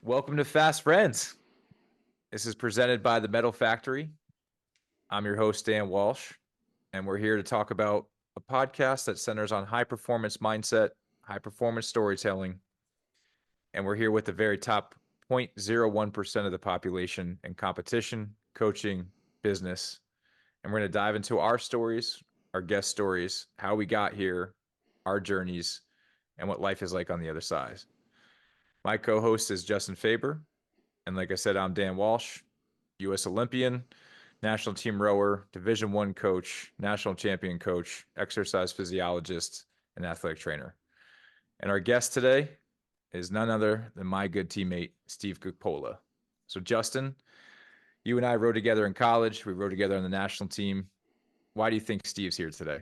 Welcome to Fast Friends. This is presented by the Mettle Factory. I'm your host, Dan Walsh, and we're here to talk about a podcast that centers on high performance mindset, high performance storytelling. And we're here with the very top 0.01% of the population in competition, coaching, business. And we're going to dive into our stories, our guest stories, how we got here, our journeys, and what life is like on the other side. My co-host is Justin Faber. And like I said, I'm Dan Walsh, U.S. Olympian, national team rower, Division I coach, national champion coach, exercise physiologist, and athletic trainer. And our guest today is none other than my good teammate, Steve Coppola. So Justin, you and I rode together in college. We rode together on the national team. Why do you think Steve's here today?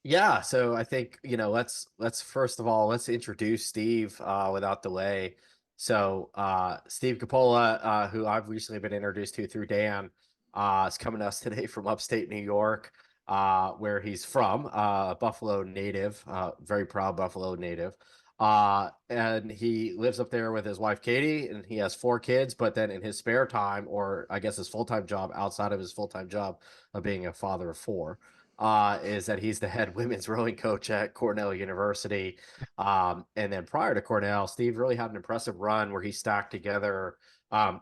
Yeah, so I think, let's first of all, let's introduce Steve without delay. So Steve Coppola, who I've recently been introduced to through Dan, is coming to us today from upstate New York, where he's from, Buffalo native, very proud Buffalo native. And he lives up there with his wife, Katie, and he has 4 kids. But then in his spare time, or I guess his full-time job outside of his full-time job of being a father of 4, is that he's the head women's rowing coach at Cornell University. And then prior to Cornell, Steve really had an impressive run where he stacked together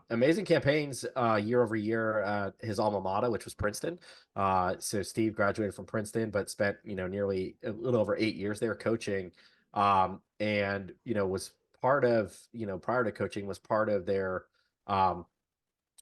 amazing campaigns year over year at his alma mater, which was Princeton. So Steve graduated from Princeton, but spent, nearly a little over 8 years there coaching. And, was part of, prior to coaching, was part of their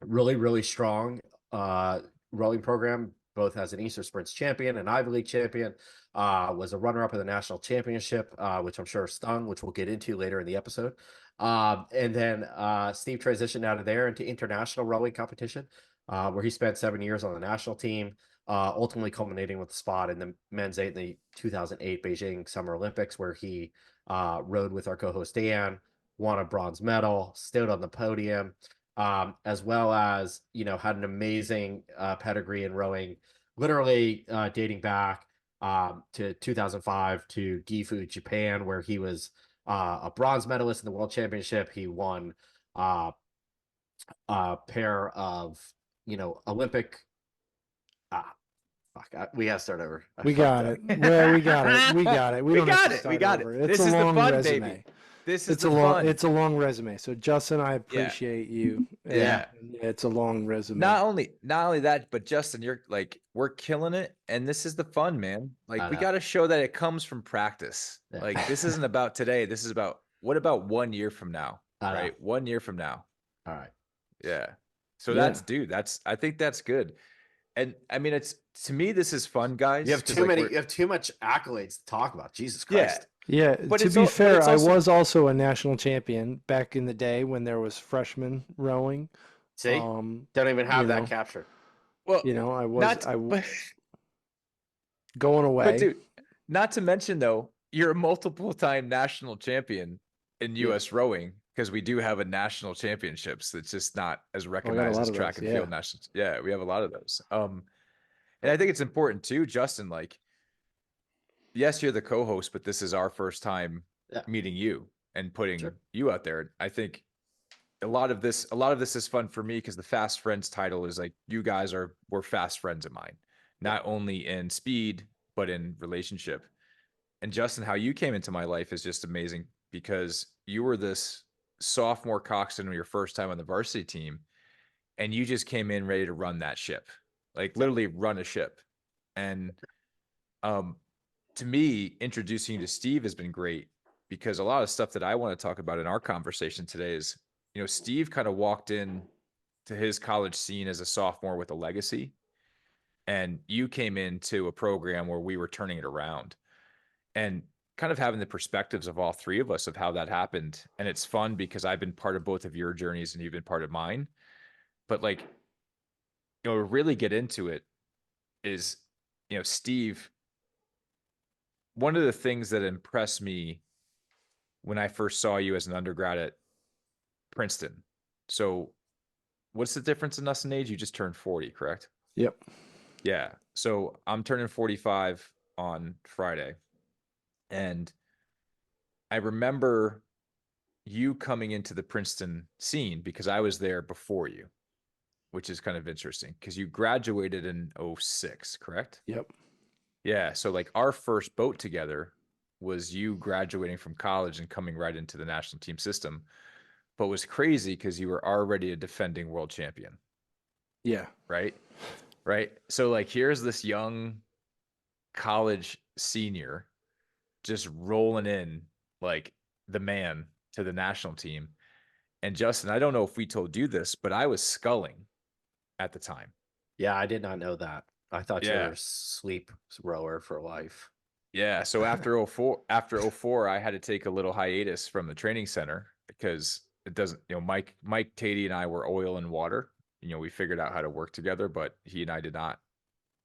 really, really strong rowing program, both as an Eastern Sprints champion and Ivy League champion, was a runner-up in the national championship, which I'm sure stung, which we'll get into later in the episode. And then Steve transitioned out of there into international rowing competition, where he spent 7 years on the national team, ultimately culminating with the spot in the men's 8 in the 2008 Beijing Summer Olympics, where he rowed with our co-host Dan, won a bronze medal, stood on the podium, as well as, had an amazing pedigree in rowing, literally dating back to 2005 to Gifu, Japan, where he was a bronze medalist in the World Championship. He won a pair of, Olympic. We gotta start over. We got it. Well, we got it. We got it. We don't have to start over. This is the fun, baby. This is the fun. It's a long resume. So Justin, I appreciate you. Yeah. It's a long resume. Not only that, but Justin, you're like, we're killing it. And this is the fun, man. Like, we got to show that it comes from practice. Yeah. Like, this isn't about today. This is about, what about 1 year from now? Right? 1 year from now. All right. Yeah. So I think that's good. And I mean, to me, this is fun, guys. You have too much accolades to talk about. Jesus Christ. Yeah, but to be fair, I was also a national champion back in the day when there was freshman rowing. See, don't even have that captured. Well, going away. But dude, not to mention though, you're a multiple-time national champion in U.S. rowing, because we do have a national championships that's just not as recognized as track and field nationals. Yeah, we have a lot of those. And I think it's important too, Justin. Like, yes, you're the co-host, but this is our first time meeting you and putting you out there. I think a lot of this is fun for me because the Fast Friends title is like, you guys were fast friends of mine, not only in speed, but in relationship. And Justin, how you came into my life is just amazing, because you were this sophomore coxswain your first time on the varsity team, and you just came in ready to run that ship, like literally run a ship. And to me, introducing you to Steve has been great, because a lot of stuff that I want to talk about in our conversation today is, Steve kind of walked in to his college scene as a sophomore with a legacy, and you came into a program where we were turning it around, and kind of having the perspectives of all three of us of how that happened. And it's fun because I've been part of both of your journeys and you've been part of mine. But like, to really get into it is, Steve, one of the things that impressed me when I first saw you as an undergrad at Princeton. So what's the difference in us in age? You just turned 40, correct? Yep. Yeah. So I'm turning 45 on Friday. And I remember you coming into the Princeton scene because I was there before you, which is kind of interesting because you graduated in 06, correct? Yep. Yeah. So like our first boat together was you graduating from college and coming right into the national team system, but was crazy because you were already a defending world champion. Yeah. Right. Right. So like here's this young college senior just rolling in like the man to the national team. And Justin, I don't know if we told you this, but I was sculling at the time. Yeah, I did not know that. I thought you were Yeah. a sweep rower for life. Yeah. So after 04, I had to take a little hiatus from the training center because it doesn't, Mike Tatey and I were oil and water. We figured out how to work together, but he and I did not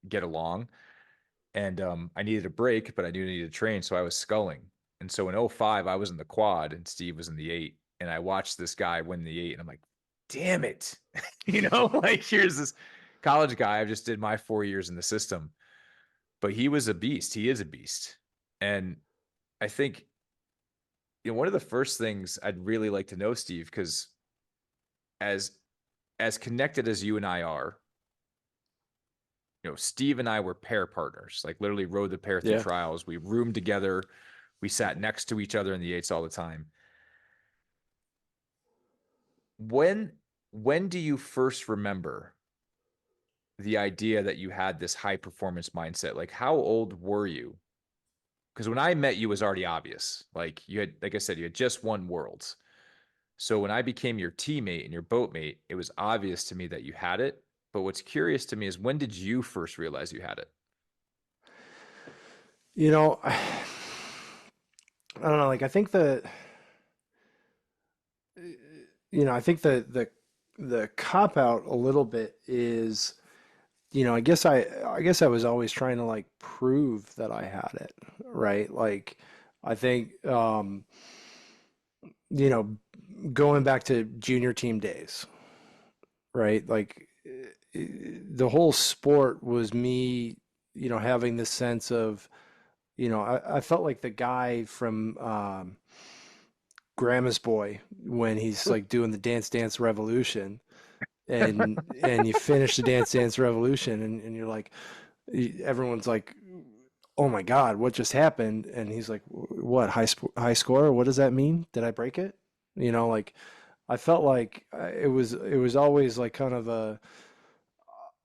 get along. And I needed a break, but I knew I needed to train. So I was sculling. And so in 05, I was in the quad and Steve was in the 8. And I watched this guy win the 8. And I'm like, damn it. Like here's this college guy. I just did my 4 years in the system. But he was a beast. He is a beast. And I think, one of the first things I'd really like to know, Steve, because as connected as you and I are, Steve and I were pair partners, like literally rode the pair through trials. We roomed together. We sat next to each other in the 8s all the time. When do you first remember the idea that you had this high performance mindset? Like how old were you? Because when I met you, it was already obvious. Like you had, like I said, you had just won worlds. So when I became your teammate and your boatmate, it was obvious to me that you had it. But what's curious to me is when did you first realize you had it? I don't know. Like I think the cop out a little bit is, I guess I was always trying to like prove that I had it, right? Like I think you know, going back to junior team days, right? Like the whole sport was me, having this sense of, I felt like the guy from Grandma's Boy when he's like doing the Dance Dance Revolution, and you finish the Dance Dance Revolution, and you're like, everyone's like, oh my God, what just happened? And he's like, what, high score? What does that mean? Did I break it? Like I felt like it was always like kind of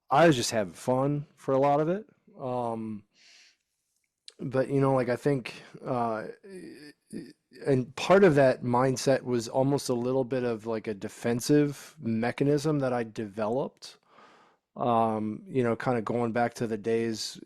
I was just having fun for a lot of it. But like I think and part of that mindset was almost a little bit of like a defensive mechanism that I developed. Kind of going back to the days,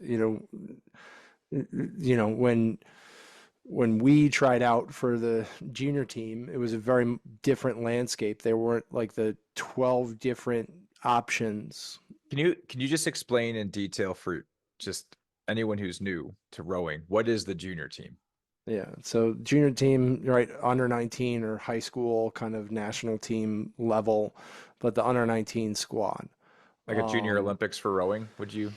when we tried out for the junior team, it was a very different landscape. There weren't like the 12 different options. Can you just explain in detail for just anyone who's new to rowing, what is the junior team? Yeah, so junior team, right, under 19 or high school kind of national team level, but the under 19 squad. Like a junior Olympics for rowing, would you?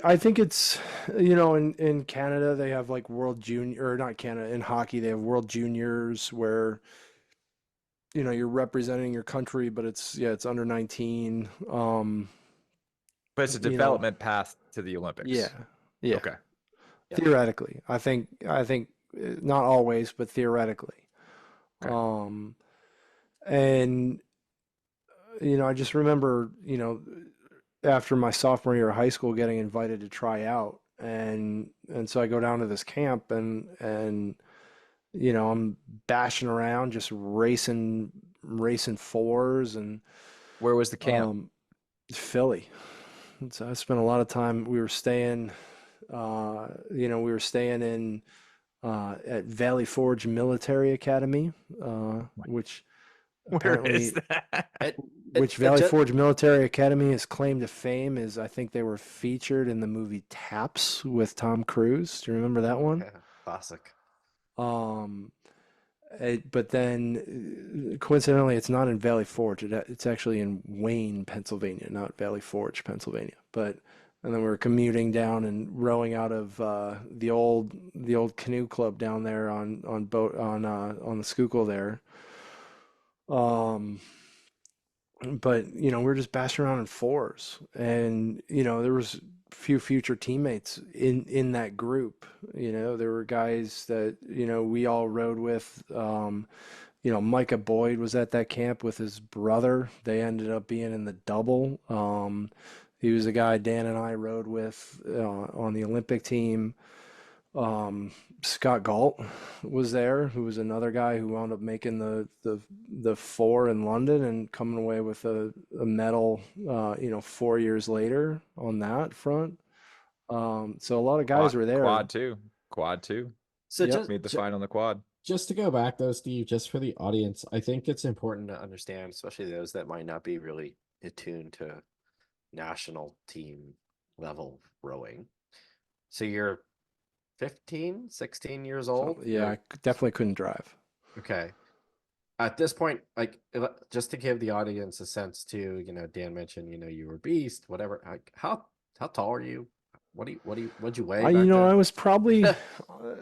I think it's, in Canada they have like World Junior, or not Canada, in hockey they have World Juniors where, you're representing your country, but it's under 19. But it's a development path to the Olympics. Yeah. Yeah. Okay. Theoretically, I think not always, but theoretically. Okay. And I just remember, after my sophomore year of high school getting invited to try out, and so I go down to this camp, and I'm bashing around just racing fours. And where was the camp? Philly. So I spent a lot of time. We were staying in at Valley Forge Military Academy, which Where apparently, is that? which Valley Forge Military Academy has claimed to fame is, I think they were featured in the movie Taps with Tom Cruise. Do you remember that one? Yeah, classic. But then coincidentally, it's not in Valley Forge. It's actually in Wayne, Pennsylvania, not Valley Forge, Pennsylvania. But and then we were commuting down and rowing out of the old canoe club down there on boat on the Schuylkill there. Um, but we're just bashing around in fours, and there was a few future teammates in that group. There were guys that we all rode with. Micah Boyd was at that camp with his brother. They ended up being in the double. He was a guy Dan and I rode with on the Olympic team. Scott Galt was there, who was another guy who wound up making the four in London and coming away with a medal, 4 years later on that front. So a lot of guys were there. Quad too. So Yep. just Made the final on the quad. Just to go back though, Steve, just for the audience, I think it's important to understand, especially those that might not be really attuned to national team level rowing. So you're 15, 16 years old? Yeah, I definitely couldn't drive. Okay. At this point, like, just to give the audience a sense too, Dan mentioned, you were a beast, whatever. Like, how tall are you? What'd you weigh back then? I was probably, I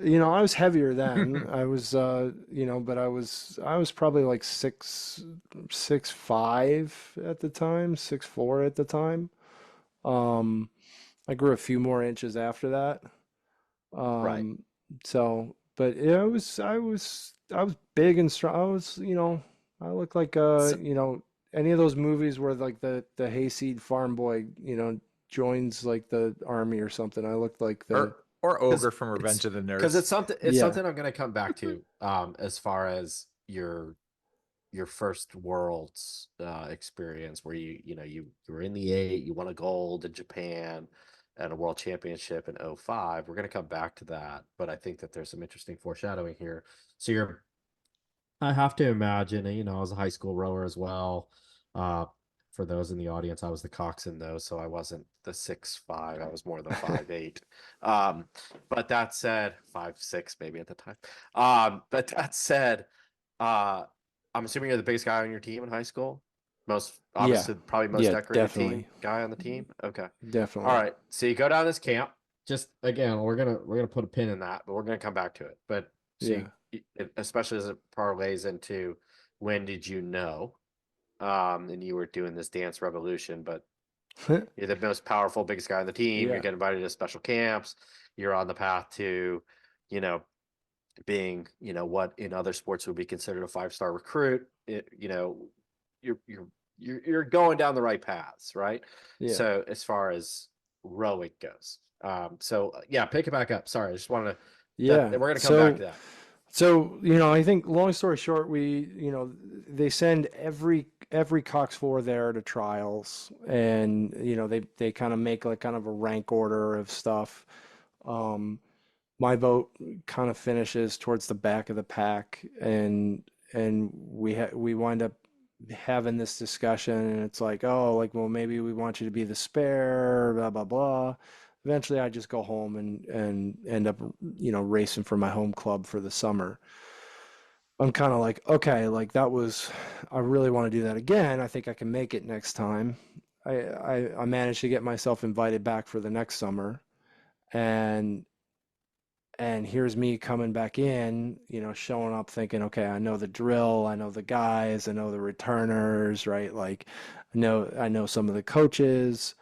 was heavier then. I was, but I was probably like 6'5" at the time, 6'4" at the time. I grew a few more inches after that. Right. So, but yeah, I was big and strong. I looked like, any of those movies where like the hayseed farm boy, joins like the army or something. I looked like the or Ogre from Revenge of the Nerds. Because it's something Yeah. I'm going to come back to as far as your first world's experience where you were in the 8, you won a gold in Japan and a world championship in 2005. We're going to come back to that, but I think that there's some interesting foreshadowing here. So I have to imagine, I was a high school rower as well. For those in the audience, I was the coxswain though, so I wasn't the 6'5". I was more the 5'8". But that said, 5'6" maybe at the time. But that said, I'm assuming you're the biggest guy on your team in high school. Probably most decorated definitely. team guy on the team. Okay, Definitely. all right. So you go down this camp. Just again, we're gonna put a pin in that, but we're gonna come back to it. But so especially as it parlays into when did you know? And you were doing this dance revolution, but you're the most powerful, biggest guy on the team. Yeah. You're getting invited to special camps. You're on the path to, being, what in other sports would be considered a 5-star recruit. You're going down the right paths, right? Yeah. So as far as rowing goes, pick it back up. Sorry, I just wanted to. Yeah. We're gonna come back to that. So, I think long story short, they send every Cox 4 there to trials, and they kind of make like kind of a rank order of stuff. My boat kind of finishes towards the back of the pack, and we wind up having this discussion, and it's like, oh, like, well, maybe we want you to be the spare, blah blah blah. Eventually, I just go home and end up, racing for my home club for the summer. I'm kind of like, okay, like I really want to do that again. I think I can make it next time. I managed to get myself invited back for the next summer, and here's me coming back in, showing up thinking, okay, I know the drill, I know the guys, I know the returners, right? Like, I know some of the coaches,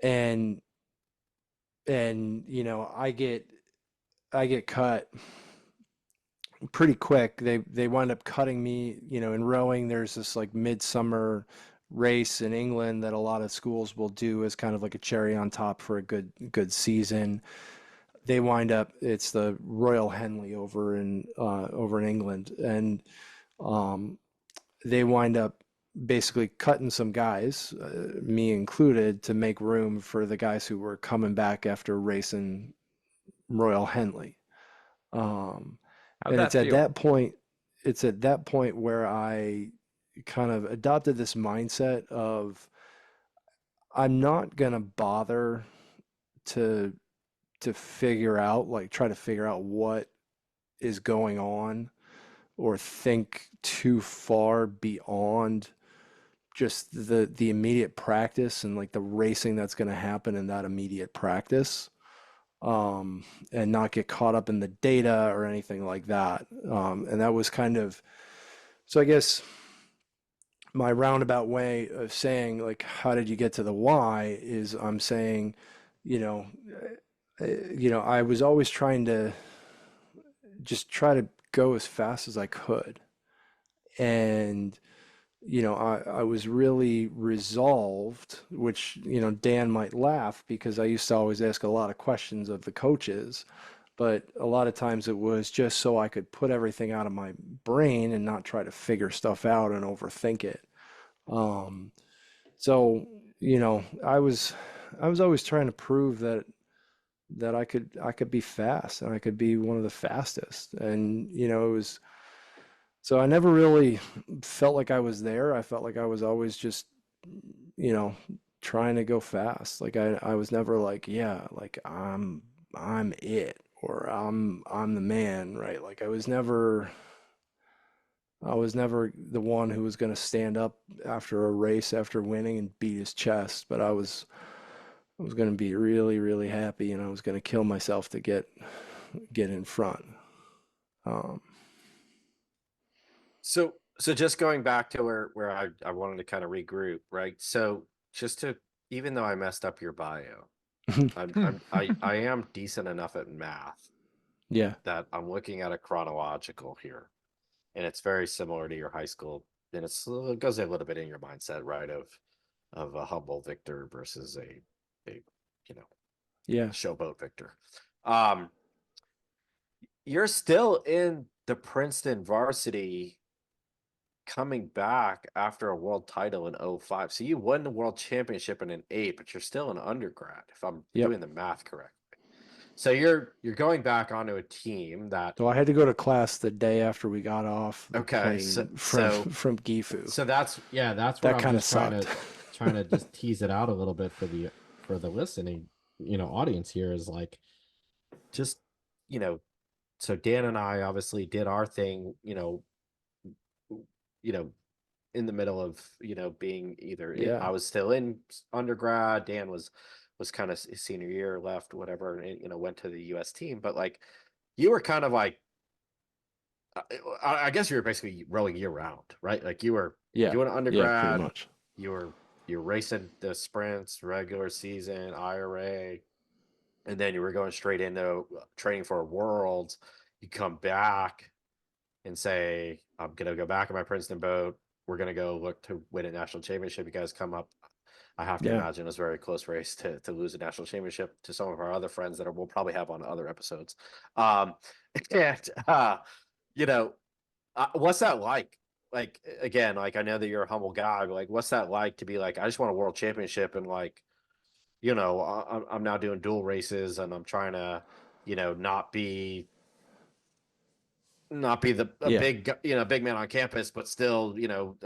and I get cut pretty quick. They wind up cutting me, in rowing. There's this like midsummer race in England that a lot of schools will do as kind of like a cherry on top for a good season. They wind up, it's the Royal Henley over in England, and they wind up basically cutting some guys, me included, to make room for the guys who were coming back after racing Royal Henley. And it's at that point where I kind of adopted this mindset of I'm not gonna bother to try to figure out what is going on or think too far beyond just the immediate practice and like the racing that's going to happen in that immediate practice, and not get caught up in the data or anything like that. And that was kind of, so I guess my roundabout way of saying like, how did you get to the why is I'm saying, you know, I was always trying to just try to go as fast as I could. And I was really resolved, which, Dan might laugh because I used to always ask a lot of questions of the coaches, but a lot of times it was just so I could put everything out of my brain and not try to figure stuff out and overthink it. So, I was always trying to prove that I could be fast and I could be one of the fastest. And, it was, so I never really felt like I was there. I felt like I was always just, you know, trying to go fast. Like I was never like, yeah, like I'm it or I'm the man, right? Like I was never the one who was going to stand up after a race after winning and beat his chest, but I was going to be really, really happy and I was going to kill myself to get in front. Um, So just going back to where I wanted to kind of regroup, right? So just to, even though I messed up your bio, I am decent enough at math yeah, that I'm looking at a chronological here, and it's very similar to your high school, and it goes a little bit in your mindset, right? Of a humble victor versus a yeah, showboat victor. Um, you're still in the Princeton varsity coming back after a world title in 05. So you won the world championship in an 8, but you're still an undergrad, if I'm yep. doing the math correctly. So you're going back onto a team that. So I had to go to class the day after we got off the Okay, plane from Gifu. so that's where That I'm kind of just sucked. trying to just tease it out a little bit for the listening, audience here is like just, so Dan and I obviously did our thing, you know, in the middle of, being either I Yeah, was still in undergrad, Dan was kind of his senior year, left, whatever, and went to the US team. But like you were kind of like, I guess you were basically rowing year round, right? Like you were yeah, doing yeah, pretty undergrad, much. you're racing the sprints, regular season, IRA, and then you were going straight into training for Worlds. You come back and say, I'm gonna go back in my Princeton boat. We're gonna go look to win a national championship. You guys come up. I have to Yeah, imagine it was a very close race to lose a national championship to some of our other friends that we'll probably have on other episodes. And you know, what's that like? Like again, like I know that you're a humble guy, but like, what's that like to be like, I just want a world championship, and like, I'm now doing dual races, and I'm trying to, not be the a yeah, big big man on campus, but still,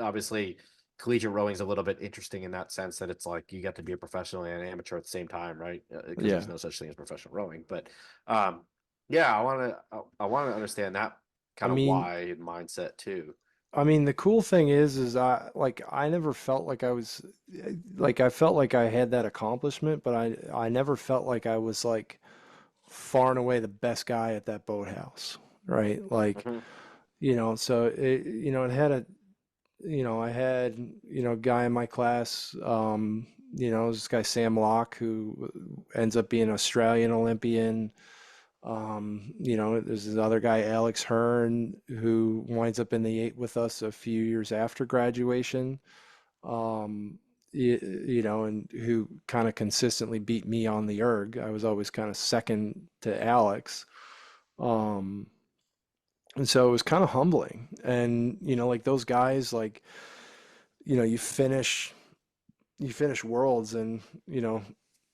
obviously collegiate rowing is a little bit interesting in that sense that it's like you get to be a professional and an amateur at the same time, right? Because yeah. there's no such thing as professional rowing. But yeah, I want to understand that I kind of mean, why and mindset too. the cool thing is I never felt like I was like I felt like I had that accomplishment, but I never felt like I was like far and away the best guy at that boathouse, right? Like, Hmm. so it had I had, a guy in my class, this guy Sam Locke who ends up being an Australian Olympian. There's this other guy, Alex Hearn, who winds up in the 8 with us a few years after graduation. And who kind of consistently beat me on the erg. I was always kind of second to Alex. Um, and so it was kind of humbling. And, like those guys, like, you finish Worlds and,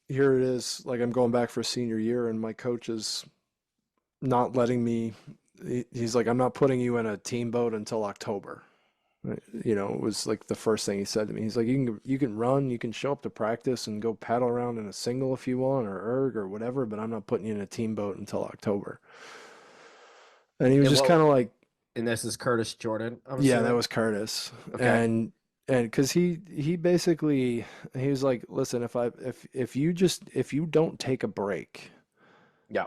here it is, like I'm going back for senior year and my coach is not letting me, he's like, I'm not putting you in a team boat until October. Right? It was like the first thing he said to me. He's like, you can run, you can show up to practice and go paddle around in a single if you want, or erg or whatever, but I'm not putting you in a team boat until October. And he was And just kind of like, and this is Curtis Jordan, I'm yeah, that assuming. was Curtis. Okay. And And because he basically he was like, listen, if you don't take a break, Yeah.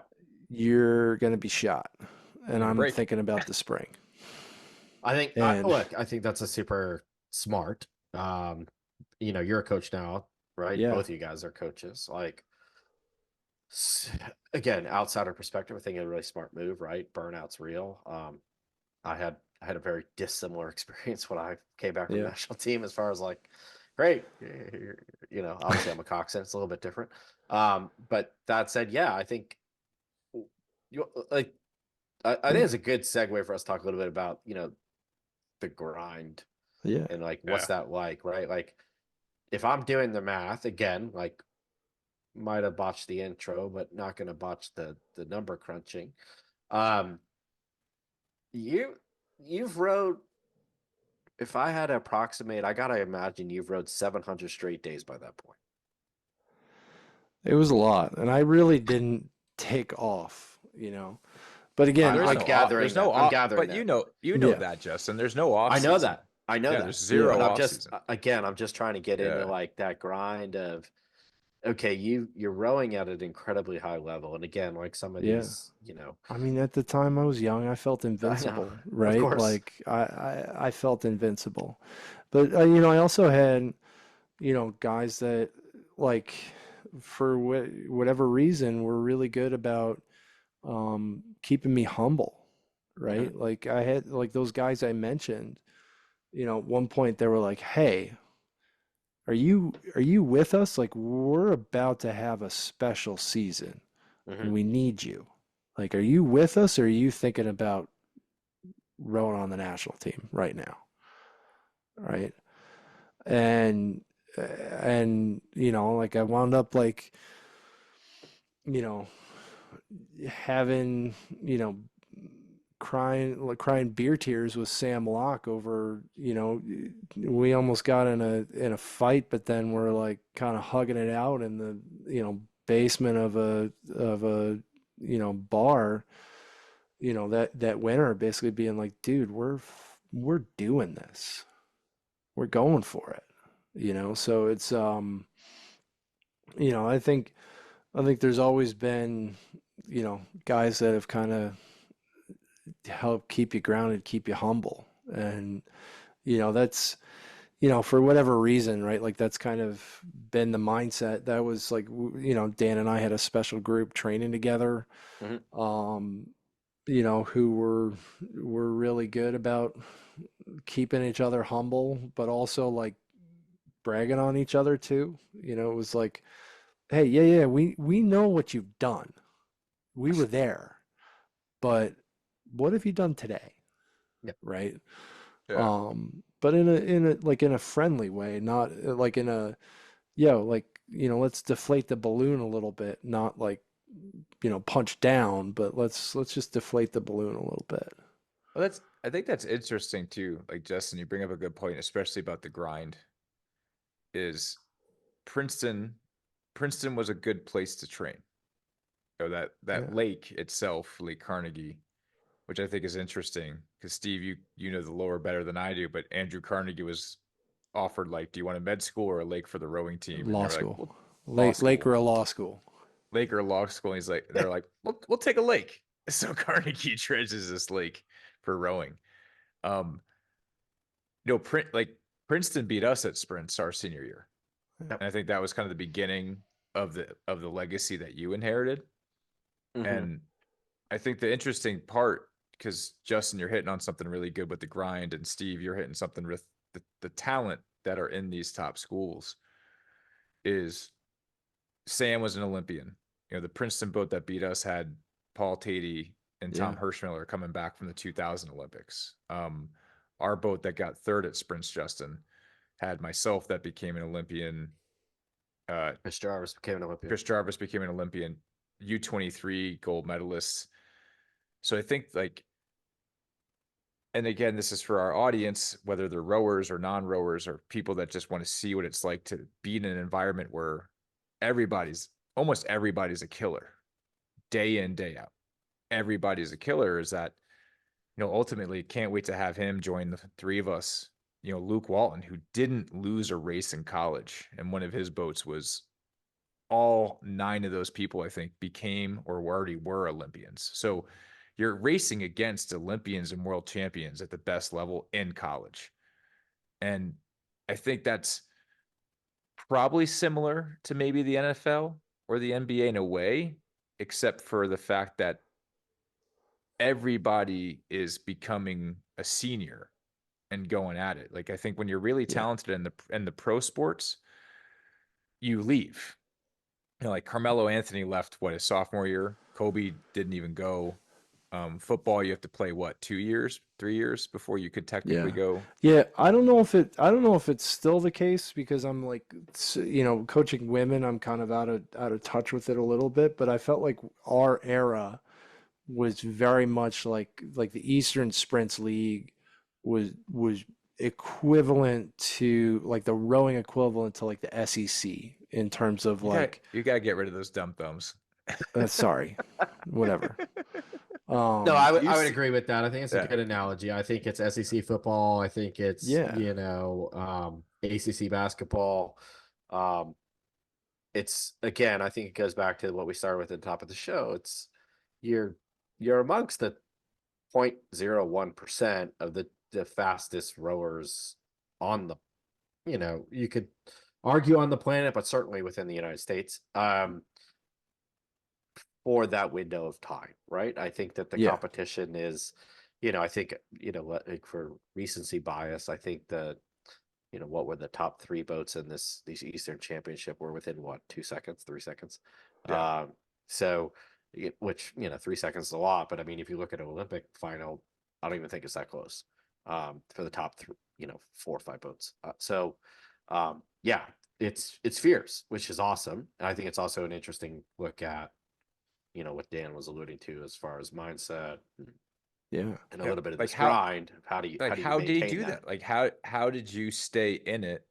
you're gonna be shot. And Need a I'm break. thinking about the spring. And I think that's a super smart. You're a coach now, right? yeah, Both of you guys are coaches. Like, again, outsider perspective, I think a really smart move, right? Burnout's real. I had a very dissimilar experience when I came back from the yeah, national team, as far as like, great, obviously I'm a coxswain, it's a little bit different. But that said, yeah, I think you like, I think it's a good segue for us to talk a little bit about, the grind yeah, and like, what's Yeah. that like, right? Like, if I'm doing the math again, like, might have botched the intro, but not going to botch the number crunching. Um, you've rode, if I had to approximate, I gotta imagine you've rode 700 straight days by that point. it was a lot, and I really didn't take off, But again, There's I'm no like, off. gathering There's that. no I'm off. gathering But that. you know yeah, that, Justin. There's no off I know season. that. I know Yeah, that. there's yeah, zero But I'm off just season. again, I'm just trying to get into Yeah. like that grind of, okay, you're rowing at an incredibly high level, and again, like some of yeah. these, I mean, at the time I was young, I felt I know, invincible, of right? course. Like I felt invincible. But I also had, guys that like for whatever reason were really good about keeping me humble, Hmm. right? Like I had like those guys I mentioned, at one point they were like, "Hey, are you with us? Like we're about to have a special season Hmm. and we need you. Like are you with us or are you thinking about rowing on the national team right now?" Right? And like I wound up like, you know, having, crying beer tears with Sam Locke over, we almost got in a fight, but then we're like kind of hugging it out in the, basement of a bar, that winter, basically being like, dude, we're doing this. We're going for it. So it's I think there's always been, guys that have kind of helped keep you grounded, keep you humble. And, that's, for whatever reason, right? Like that's kind of been the mindset. That was like, Dan and I had a special group training together, Hmm. um, who were really good about keeping each other humble, but also like bragging on each other too. It was like, hey, yeah, we know what you've done. We were there, but what have you done today? Yeah. Right? Yeah. But in a friendly way, not like in a, like, let's deflate the balloon a little bit, not like, punch down, but let's just deflate the balloon a little bit. Well, I think that's interesting too. Like Justin, you bring up a good point, especially about the grind. Is Princeton Princeton was a good place to train. That Yeah. lake itself, Lake Carnegie, which I think is interesting because Steve, you know the lower better than I do, but Andrew Carnegie was offered like, do you want a med school or a lake for the rowing team? And they Law were like, school. well, law Lake school, or a law school. lake or law school. And he's like, they're like, we'll take a lake. So Carnegie dredges this lake for rowing. Um, Princeton beat us at sprints our senior year, Yep. and I think that was kind of the beginning of the legacy that you inherited. Hmm. And I think the interesting part, because Justin, you're hitting on something really good with the grind, and Steve, you're hitting something with the talent that are in these top schools, is Sam was an Olympian. The Princeton boat that beat us had Paul Tatey and Tom Yeah. Hirschmiller coming back from the 2000 Olympics. Our boat that got third at sprints, Justin, had myself that became an Olympian. Chris Jarvis became an Olympian. Chris Jarvis became an Olympian. U23 gold medalists. So I think like, and again, this is for our audience, whether they're rowers or non-rowers or people that just want to see what it's like to be in an environment where almost everybody's a killer day in, day out. Everybody's a killer. Is that, ultimately can't wait to have him join the three of us, Luke Walton, who didn't lose a race in college, and one of his boats was all 9 of those people, I think, became or already were Olympians. So you're racing against Olympians and world champions at the best level in college. And I think that's probably similar to maybe the NFL or the NBA in a way, except for the fact that everybody is becoming a senior and going at it. Like, I think when you're really talented in the pro sports, you leave. Like Carmelo Anthony left his sophomore year. Kobe didn't even go. Football, you have to play 2 years, 3 years before you could technically go. Yeah, I don't know if it's still the case, because I'm like, coaching women, I'm kind of out of touch with it a little bit, but I felt like our era was very much like the Eastern Sprints League was equivalent to like the rowing equivalent to like the SEC in terms of you gotta get rid of those dumb thumbs. Sorry, whatever. No, I would agree with that. I think it's a good analogy. I think it's SEC football. I think it's ACC basketball. It's, again, I think it goes back to what we started with at the top of the show. It's you're amongst the 0.01% of the fastest rowers on the, you could argue on the planet, but certainly within the United States. For that window of time, right? I think that the competition is, I think, like for recency bias, I think what were the top 3 boats in these Eastern Championship were within 2 seconds, 3 seconds. Yeah. So, which, 3 seconds is a lot, but I mean, if you look at an Olympic final, I don't even think it's that close for the top 3, 4 or 5 boats. It's fierce, which is awesome. And I think it's also an interesting look at, what Dan was alluding to as far as mindset, and a little bit of this grind. How did he do that? Like, how did you stay in it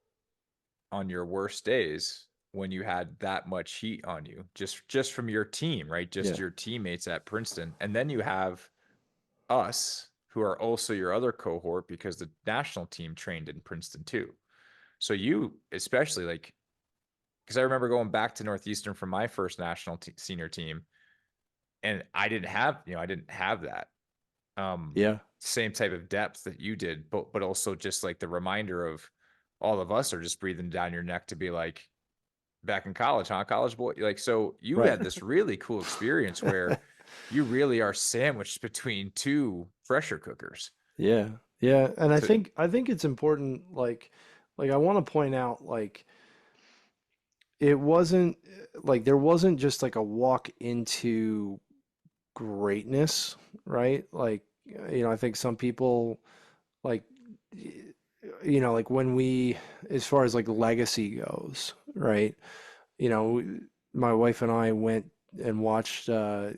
on your worst days when you had that much heat on you, just from your team, right? Just your teammates at Princeton, and then you have us, who are also your other cohort, because the national team trained in Princeton too. So you, especially, like, because I remember going back to Northeastern for my first national senior team, and I didn't have that same type of depth that you did, but also just like the reminder of all of us are just breathing down your neck to be like, back in college, huh? College boy. Like, so you had this really cool experience where you really are sandwiched between 2 pressure cookers. Yeah. Yeah. And I think it's important, like I want to point out, like, it wasn't like there wasn't just like a walk into greatness, right? Like, I think some people, like, like when we, as far as like legacy goes, right? My wife and I went to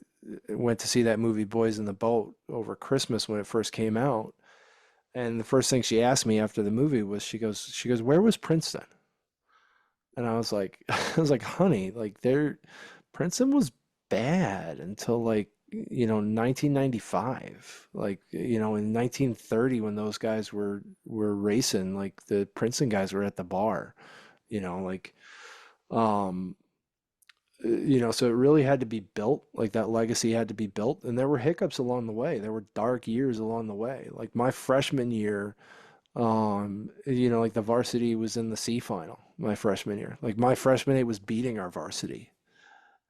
see that movie Boys in the Boat over Christmas when it first came out. And the first thing she asked me after the movie was, she goes, "Where was Princeton?" And I was like, honey, like, Princeton was bad until like, 1995. Like, in 1930, when those guys were racing, like the Princeton guys were at the bar, like, so it really had to be built. Like, that legacy had to be built, and there were hiccups along the way. There were dark years along the way. Like my freshman year, like the varsity was in the C final my freshman year. Like my freshman 8 was beating our varsity.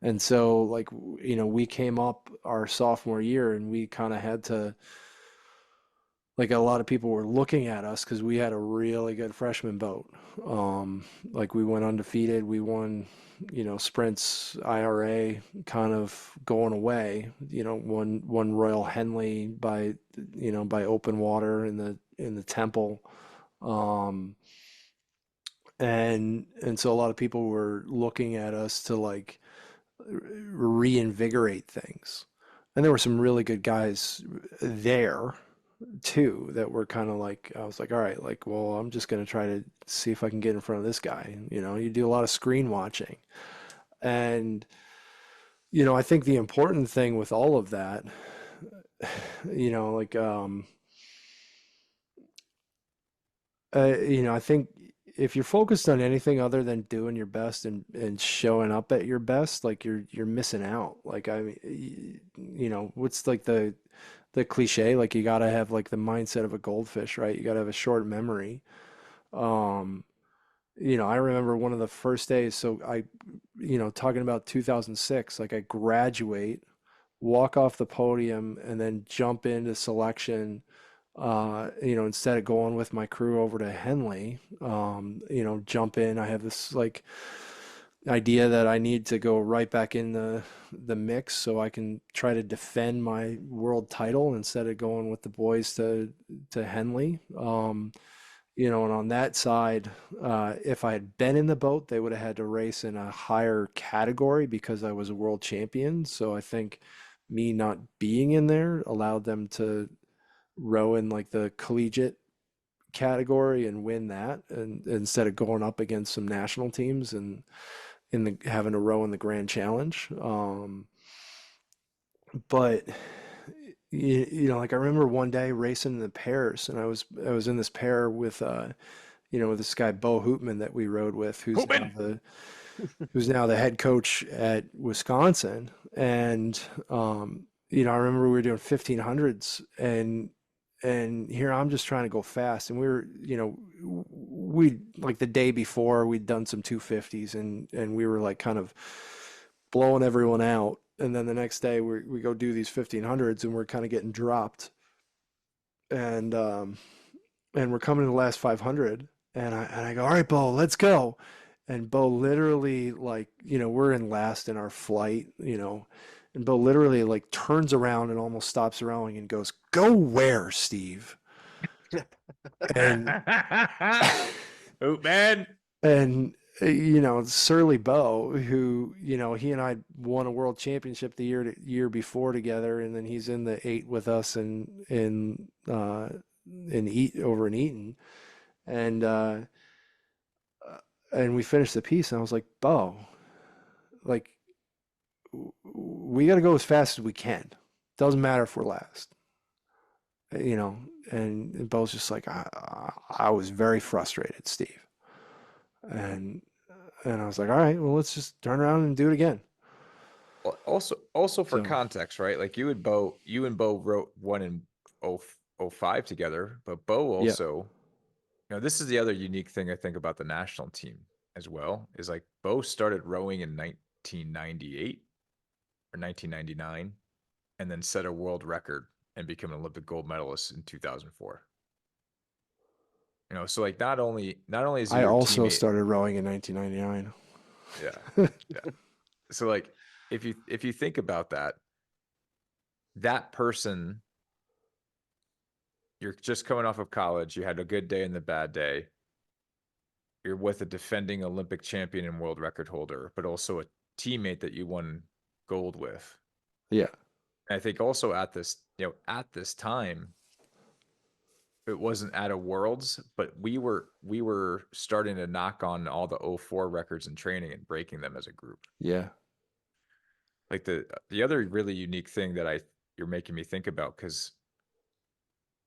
And so, like, we came up our sophomore year, and we kind of had to, like, a lot of people were looking at us because we had a really good freshman boat. Like, we went undefeated. We won, sprints, IRA, kind of going away. Won Royal Henley by open water in the Temple. And so a lot of people were looking at us to, like, reinvigorate things. And there were some really good guys there too that were kind of like, I was like, all right, like, well, I'm just going to try to see if I can get in front of this guy. You do a lot of screen watching. And, I think the important thing with all of that, like, I think if you're focused on anything other than doing your best and showing up at your best, like you're missing out. Like I mean, what's like the cliche? Like you gotta have like the mindset of a goldfish, right? You gotta have a short memory. Um, I remember one of the first days. So talking about 2006, like I graduate, walk off the podium, and then jump into selection instead of going with my crew over to Henley, jump in. I have this like idea that I need to go right back in the mix so I can try to defend my world title instead of going with the boys to Henley. And on that side, if I had been in the boat, they would have had to race in a higher category because I was a world champion. So I think me not being in there allowed them to row in like the collegiate category and win that, and instead of going up against some national teams and in the having to row in the Grand Challenge. But like I remember one day racing in the pairs, and I was in this pair with with this guy Bo Hoopman that we rode with, who's now the head coach at Wisconsin. And I remember we were doing 1500s, and here I'm just trying to go fast, and we were, we like the day before we'd done some 250s, and we were like kind of blowing everyone out, and then the next day we go do these 1500s, and we're kind of getting dropped, and we're coming to the last 500, and I go, all right, Bo, let's go. And Bo literally, like, we're in last in our flight, and Bo literally like turns around and almost stops rowing and goes, "Go where, Steve?" And oh man. And Surly Bo, who he and I won a world championship the year before together, and then he's in the 8 with us in over in Eaton, and we finished the piece, and I was like, Bo, like, we got to go as fast as we can. Doesn't matter if we're last, and Bo's just like, I was very frustrated, Steve. And I was like, all right, well, let's just turn around and do it again. Also for context, right? Like you and Bo wrote one in 05 together, but Bo also, this is the other unique thing I think about the national team as well, is like Bo started rowing in 1998 or 1999, and then set a world record and became an Olympic gold medalist in 2004. So like not only is he I your also teammate, started rowing in 1999. Yeah. So like if you think about that person, you're just coming off of college, you had a good day and the bad day. You're with a defending Olympic champion and world record holder, but also a teammate that you won gold with. Yeah. And I think also at this time, it wasn't at a Worlds, but we were starting to knock on all the 04 records in training and breaking them as a group. Yeah. Like the other really unique thing that you're making me think about, because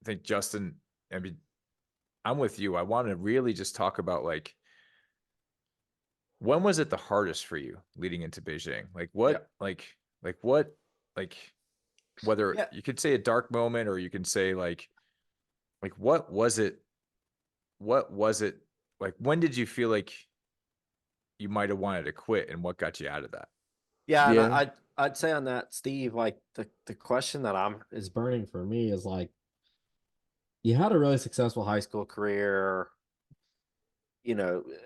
I think Justin, I mean, I'm with you. I want to really just talk about like, when was it the hardest for you leading into Beijing? Like what, whether you could say a dark moment, or you can say like what was it? What was it like? When did you feel like you might have wanted to quit, and what got you out of that? Yeah, and I'd say on that, Steve, like the question that is burning for me is like, you had a really successful high school career.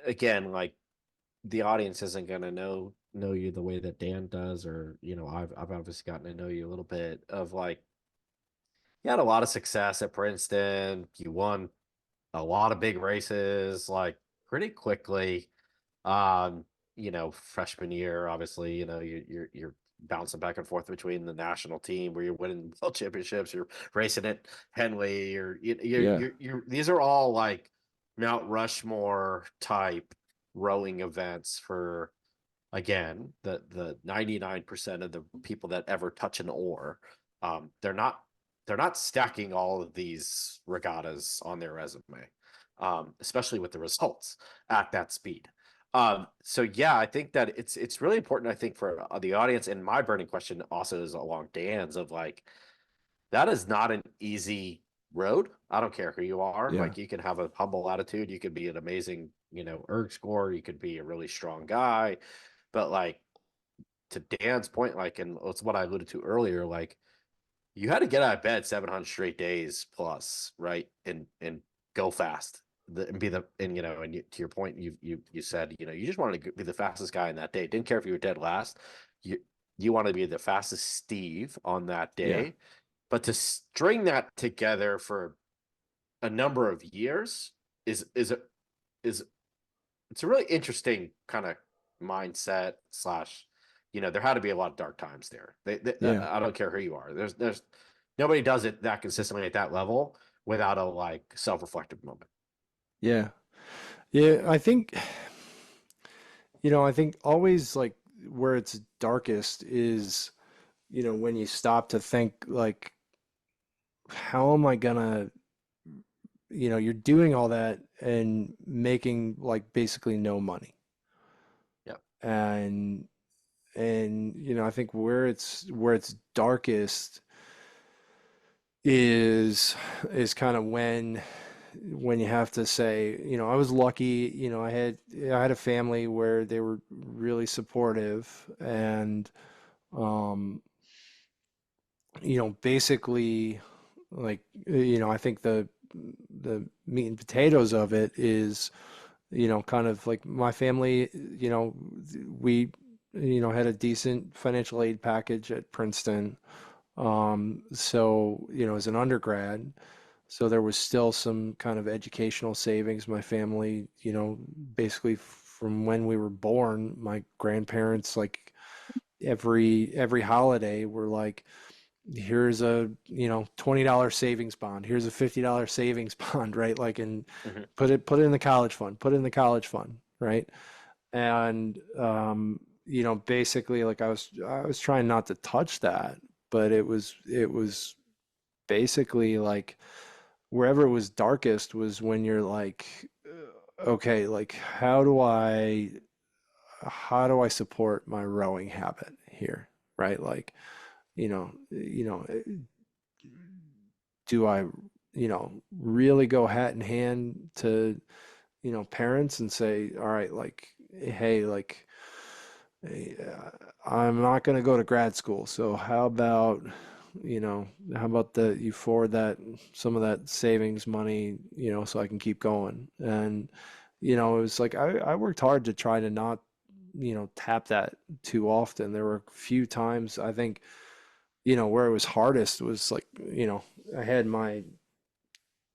Again, like the audience isn't gonna know you the way that Dan does, or I've obviously gotten to know you a little bit. Of like, you had a lot of success at Princeton. You won a lot of big races, like pretty quickly. Freshman year, obviously, you're bouncing back and forth between the national team where you're winning world championships, you're racing at Henley, or you're these are all like Mount Rushmore type rowing events for, again, the 99% of the people that ever touch an oar. They're not stacking all of these regattas on their resume. especially with the results at that speed. So yeah, I think that it's really important, I think, for the audience. And my burning question also is along Dan's of like, that is not an easy road. I don't care who you are. Yeah. Like, you can have a humble attitude. You could be an amazing, erg scorer. You could be a really strong guy. But like, to Dan's point, like, and it's what I alluded to earlier, like, you had to get out of bed 700 straight days plus, right? And go fast. And be the, and to your point, you said, you just wanted to be the fastest guy in that day. Didn't care if you were dead last. You want to be the fastest Steve on that day. Yeah. But to string that together for a number of years is it's a really interesting kind of mindset slash, there had to be a lot of dark times there. Yeah. I don't care who you are. There's nobody does it that consistently at that level without a like self-reflective moment. Yeah. Yeah. I think always like where it's darkest is, when you stop to think like, how am I gonna, you're doing all that and making like basically no money. Yep. And I think where it's darkest is kind of when you have to say, I was lucky, I had a family where they were really supportive, and basically, like, I think the meat and potatoes of it is, kind of like my family, we, had a decent financial aid package at Princeton. So, as an undergrad, so there was still some kind of educational savings. My family, basically from when we were born, my grandparents, like every holiday were like, here's a $20 savings bond, here's a $50 savings bond, right? Like, and put it in the college fund, right? And basically, like, I was trying not to touch that, but it was basically like wherever it was darkest was when you're like, okay, like, how do I support my rowing habit here, right? Like, do I, really go hat in hand to, parents and say, all right, like, hey, like, I'm not going to go to grad school, so how about, you forward some of that savings money, so I can keep going. And, it was like, I worked hard to try to not, tap that too often. There were a few times, I think, where it was hardest was like, I had my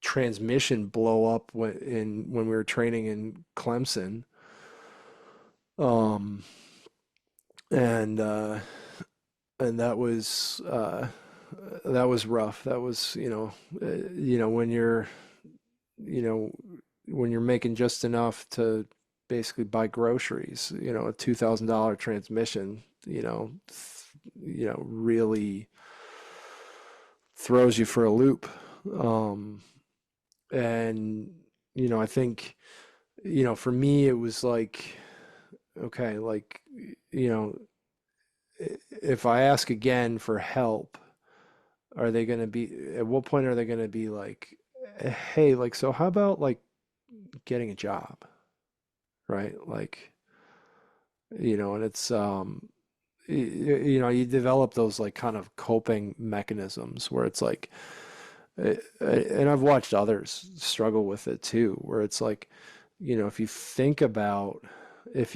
transmission blow up when we were training in Clemson. And that was rough. That was, when you're, when you're making just enough to basically buy groceries, a $2,000 transmission, really throws you for a loop. And, I think, for me, it was like, okay, like, if I ask again for help, at what point are they going to be like, hey, like, so how about like getting a job, right? Like, and it's, you develop those like kind of coping mechanisms where it's like, and I've watched others struggle with it too, where it's like, if you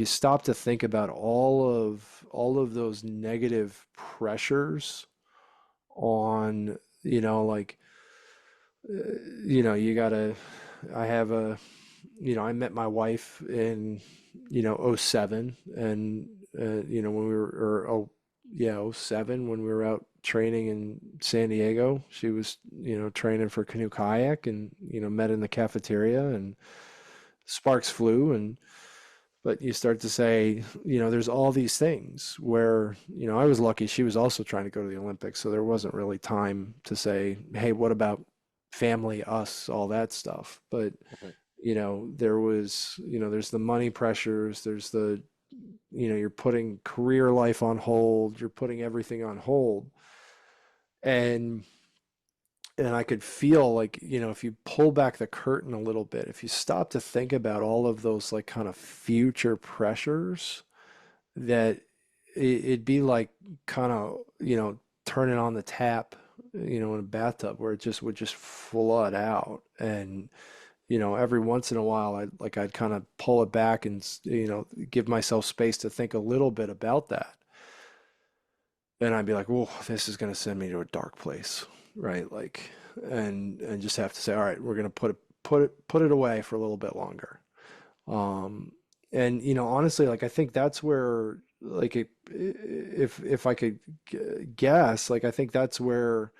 stop to think about all of those negative pressures on, like, you gotta, I have a, I met my wife in, '07, and, when we were, or, oh, yeah, '07, when we were out training in San Diego. She was, training for canoe kayak, and, met in the cafeteria, and sparks flew. But you start to say, there's all these things where, I was lucky she was also trying to go to the Olympics, so there wasn't really time to say, hey, what about family, us, all that stuff. But, there's the money pressures, there's you're putting career life on hold, you're putting everything on hold. And I could feel like, if you pull back the curtain a little bit, if you stop to think about all of those like kind of future pressures, that it'd be like kind of, turning on the tap, in a bathtub where it just would just flood out. And, every once in a while, I'd kind of pull it back and, give myself space to think a little bit about that. And I'd be like, "Whoa, this is going to send me to a dark place," right? Like, and just have to say, "All right, we're going to put it away for a little bit longer." Um, and honestly, like I think that's where, like, if I could guess, like I think that's where,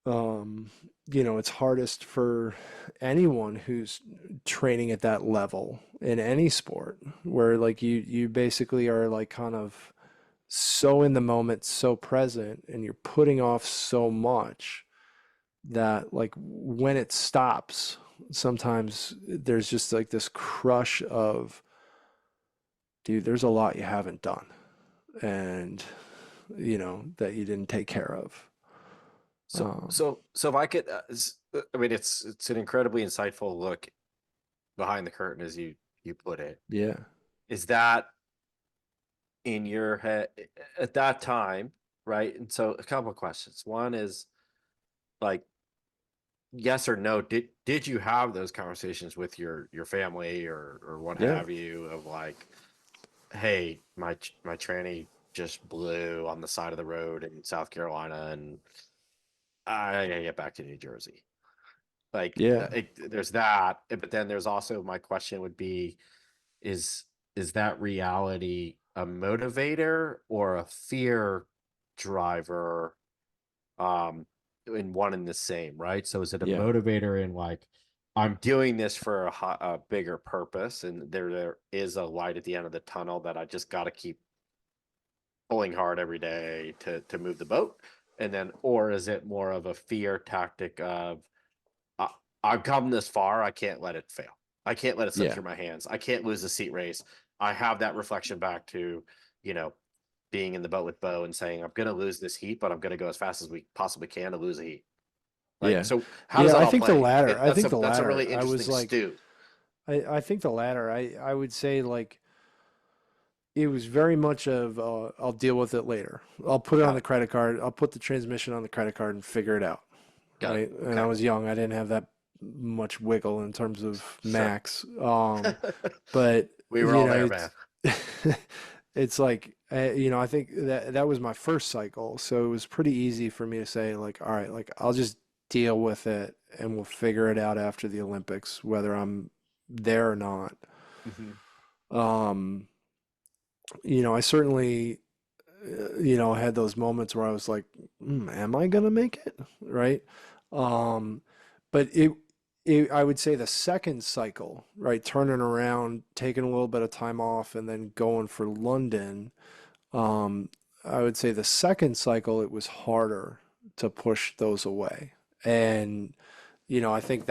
um, it's hardest for anyone who's training at that level in any sport, where like you basically are like kind of so in the moment, so present, and you're putting off so much that like when it stops, sometimes there's just like this crush of, dude, there's a lot you haven't done, and that you didn't take care of. So if I could, I mean, it's an incredibly insightful look behind the curtain, as you put it. Yeah. Is that in your head at that time, right? And so a couple of questions. One is like, yes or no, did you have those conversations with your family or what Yeah. have you, of like, hey, my tranny just blew on the side of the road in South Carolina, and I gotta get back to New Jersey. Like, Yeah. there's that, but then there's also, my question would be, is that reality a motivator or a fear driver, in one and the same, right? So is it a Yeah. motivator in like, I'm doing this for a bigger purpose, and there is a light at the end of the tunnel that I just got to keep pulling hard every day to move the boat? And then, or is it more of a fear tactic of, I've come this far, I can't let it fail. I can't let it slip Yeah. through my hands. I can't lose the seat race. I have that reflection back to, being in the boat with Bo and saying, I'm going to lose this heat, but I'm going to go as fast as we possibly can to lose a heat. Like, Yeah. so how does Yeah. that I all think the play? latter. I think the That's a really latter. I interesting was like, stew. I think the latter. I would say like it was very much of I'll deal with it later. I'll put it on Got the it. credit card. I'll put the transmission on the credit card and figure it out. Got it. Right. And I Okay. was young. I didn't have that much wiggle in terms of Sure. max. But We were all there, man. it's it's like I think that was my first cycle, so it was pretty easy for me to say like, all right, like I'll just deal with it and we'll figure it out after the Olympics, whether I'm there or not. Mhm. Um, I certainly had those moments where I was like, am I gonna make it? Right? But I would say the second cycle, right, turning around, taking a little bit of time off, and then going for London. Um, I would say the second cycle, it was harder to push those away. And, I think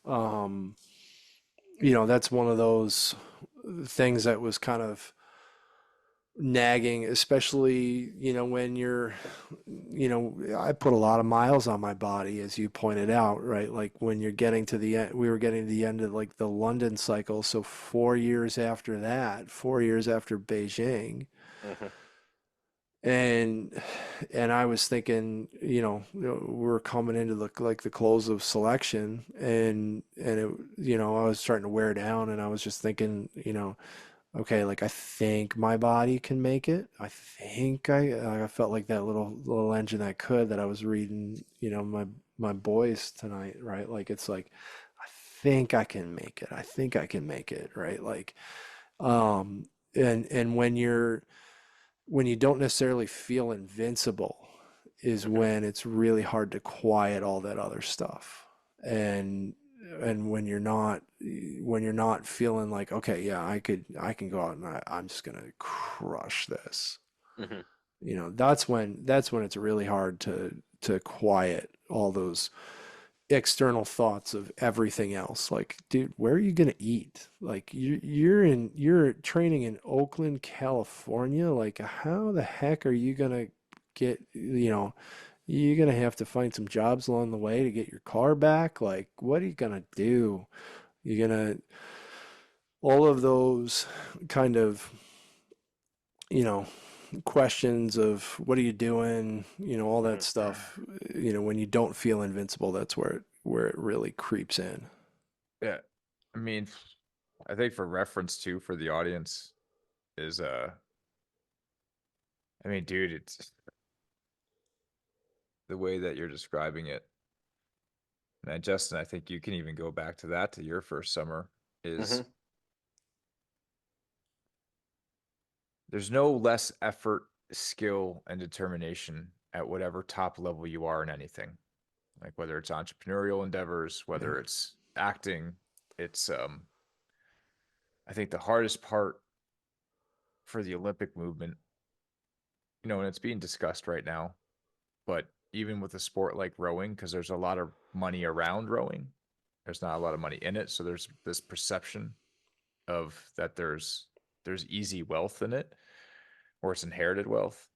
um, that's one of those things that was kind of nagging, especially, when I put a lot of miles on my body, as you pointed out, right? Like when you're getting to the end, we were getting to the end of like the London cycle. So 4 years after that, 4 years after Beijing, Mhm. and I was thinking, we're coming into the close of selection, and it, I was starting to wear down, and I was just thinking, okay, like I think my body can make it. I think I felt like that little engine that I was reading, my boys tonight, right? Like it's like I think I can make it. I think I can make it, right? Like um and when you don't necessarily feel invincible is Mhm. when it's really hard to quiet all that other stuff. And when you're not feeling like, okay, yeah, I can go out and I'm just gonna crush this. Mhm. That's when it's really hard to quiet all those external thoughts of everything else. Like, dude, where are you gonna eat? Like, you're training in Oakland, California. Like, how the heck are you gonna get, you're gonna have to find some jobs along the way to get your car back. Like, what are you gonna do? You're gonna, all of those kind of, you know, questions of what are you doing, all that stuff, when you don't feel invincible, that's where it really creeps in. Yeah. I mean, I think for reference too, for the audience is, I mean, dude, it's the way that you're describing it. And Justin, I think you can even go back to that, to your first summer, is there's no less effort, skill, and determination at whatever top level you are in anything. Like whether it's entrepreneurial endeavors, whether it's acting, it's I think the hardest part for the Olympic movement, and it's being discussed right now, but even with a sport like rowing, because there's a lot of money around rowing, there's not a lot of money in it. So there's this perception of that there's easy wealth in it, or it's inherited wealth.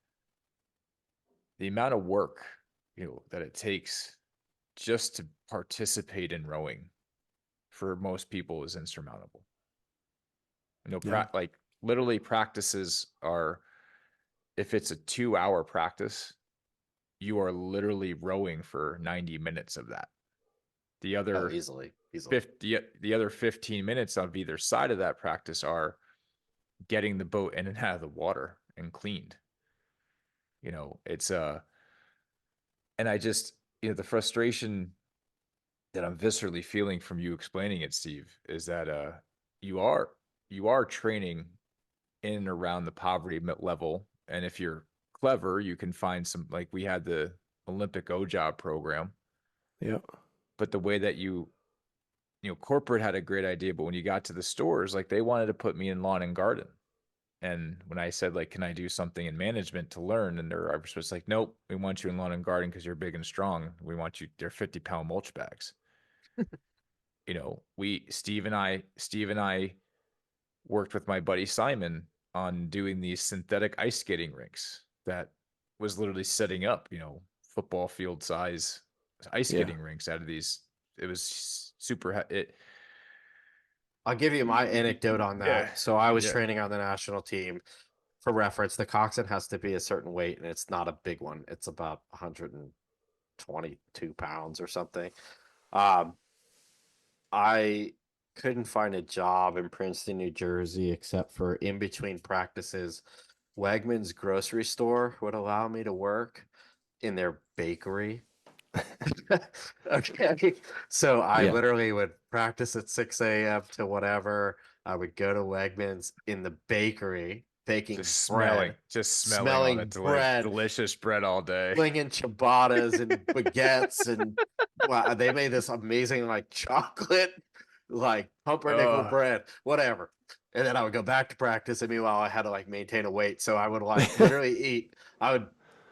The amount of work, that it takes just to participate in rowing for most people is insurmountable. Like literally practices are, if it's a 2-hour practice, you are literally rowing for 90 minutes of that. The other easily. 50, the other 15 minutes of either side of that practice are getting the boat in and out of the water and cleaned. It's and I just, the frustration that I'm viscerally feeling from you explaining it, Steve, is that you are training in and around the poverty level, and if you're clever, you can find some, like we had the Olympic O-Job program. Yeah. But the way that corporate had a great idea, but when you got to the stores, like they wanted to put me in lawn and garden. And when I said, like, can I do something in management to learn? And I was like, nope, we want you in lawn and garden because you're big and strong. We want you, they're 50-pound mulch bags. Steve and I worked with my buddy Simon on doing these synthetic ice skating rinks that was literally setting up, football field size ice skating rinks out of these. It was super. I'll give you my anecdote on that. Yeah. So I was training on the national team. For reference, the coxswain has to be a certain weight, and it's not a big one. It's about 122 pounds or something. I couldn't find a job in Princeton, New Jersey, except for in between practices. Wegmans grocery store would allow me to work in their bakery. Okay. So I literally would practice at 6 a.m. to whatever. I would go to Wegmans in the bakery, baking bread. Smelling on bread. Delicious bread all day. Flinging ciabattas and baguettes, and wow, they made this amazing like chocolate, like pumpernickel bread, whatever. And then I would go back to practice, and meanwhile I had to like maintain a weight. So I would like literally eat. I would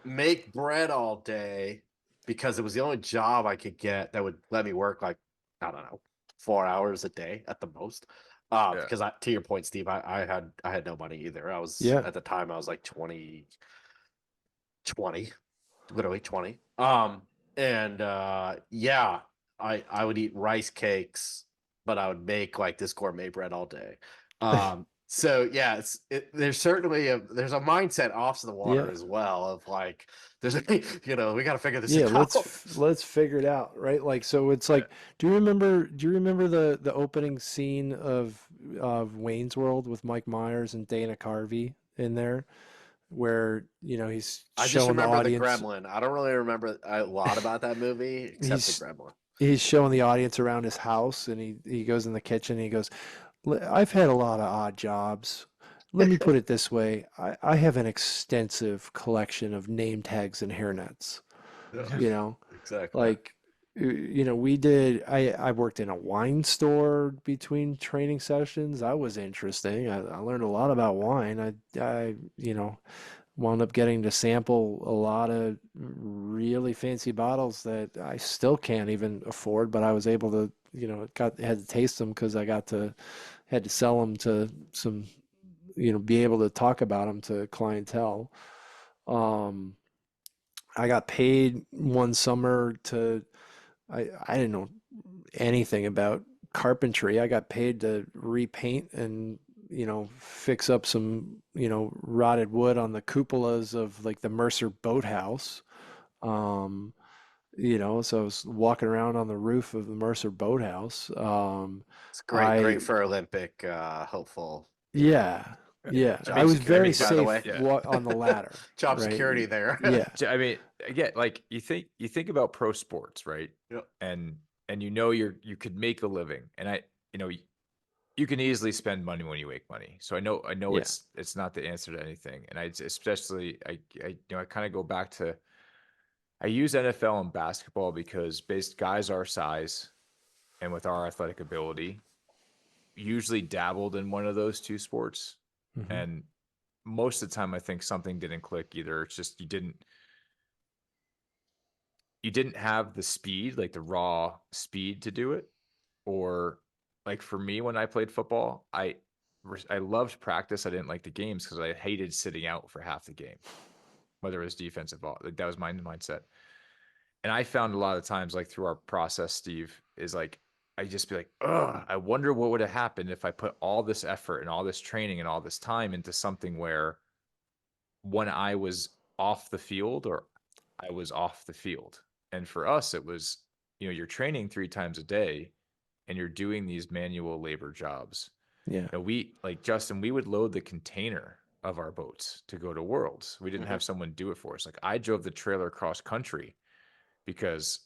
make bread all day because it was the only job I could get that would let me work like, I don't know, 4 hours a day at the most. Because to your point, Steve, I had no money either. I was at the time I was like 20, literally 20. And I would eat rice cakes, but I would make like this gourmet bread all day. So yeah, there's certainly there's a mindset off the water as well of like there's we got to figure this out. let's figure it out, right? Like, so it's like, do you remember the opening scene of Wayne's World with Mike Myers and Dana Carvey in there, where he's I just showing the remember audience. the Gremlin. I don't really remember a lot about that movie except the Gremlin. He's showing the audience around his house, and he goes in the kitchen and he goes, I've had a lot of odd jobs. Let me put it this way. I have an extensive collection of name tags and hairnets. Exactly. Like, I worked in a wine store between training sessions. That was interesting. I learned a lot about wine. Wound up getting to sample a lot of really fancy bottles that I still can't even afford, but I was able to, had to taste them because had to sell them to some, be able to talk about them to clientele. Um, I got paid one summer I didn't know anything about carpentry. I got paid to repaint and, fix up some, rotted wood on the cupolas of like the Mercer boathouse. Um, so I was walking around on the roof of the Mercer boathouse. It's great I, for Olympic hopeful. yeah, yeah, I Job was security, very by the safe way. Yeah. on the ladder, Job right? security there. Yeah, I mean, again, like you think about pro sports, right? Yep. And you could make a living, and you know you can easily spend money when you make money. So I know yeah, it's not the answer to anything, and especially I kind of go back to I use NFL and basketball because based guys our size and with our athletic ability usually dabbled in one of those two sports, hmm and most of the time I think something didn't click either. It's just you didn't have the speed, like the raw speed to do it. Or like for me, when I played football, I loved practice. I didn't like the games because I hated sitting out for half the game, whether it was defensive ball. Like that was my mindset. And I found a lot of times, like through our process, Steve, is like I just be like, ugh, I wonder what would have happened if I put all this effort and all this training and all this time into something where when I was off the field or I was off the field. And for us, it was, you're training 3 times a day and you're doing these manual labor jobs. yeah, We like Justin, we would load the container of our boats to go to Worlds. We didn't Mhm. have someone do it for us. Like I drove the trailer cross country because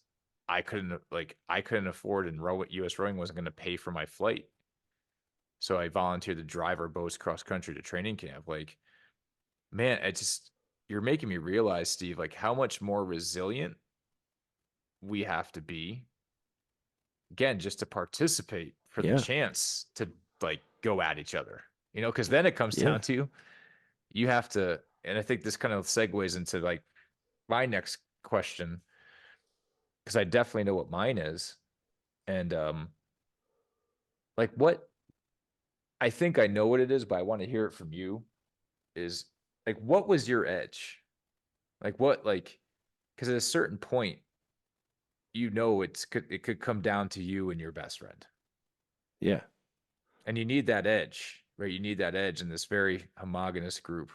I couldn't afford and US Rowing wasn't going to pay for my flight. So I volunteered to drive our boats cross country to training camp. Like, man, you're making me realize, Steve, like how much more resilient we have to be again just to participate for the yeah, chance to like go at each other, because then it comes yeah. down to you have to, and I think this kind of segues into like my next question because I definitely know what mine is. And like what I think I know what it is, but I want to hear it from you is like what was your edge? Like what like because at a certain point, it could come down to you and your best friend. Yeah. And you need that edge, right? You need that edge in this very homogenous group.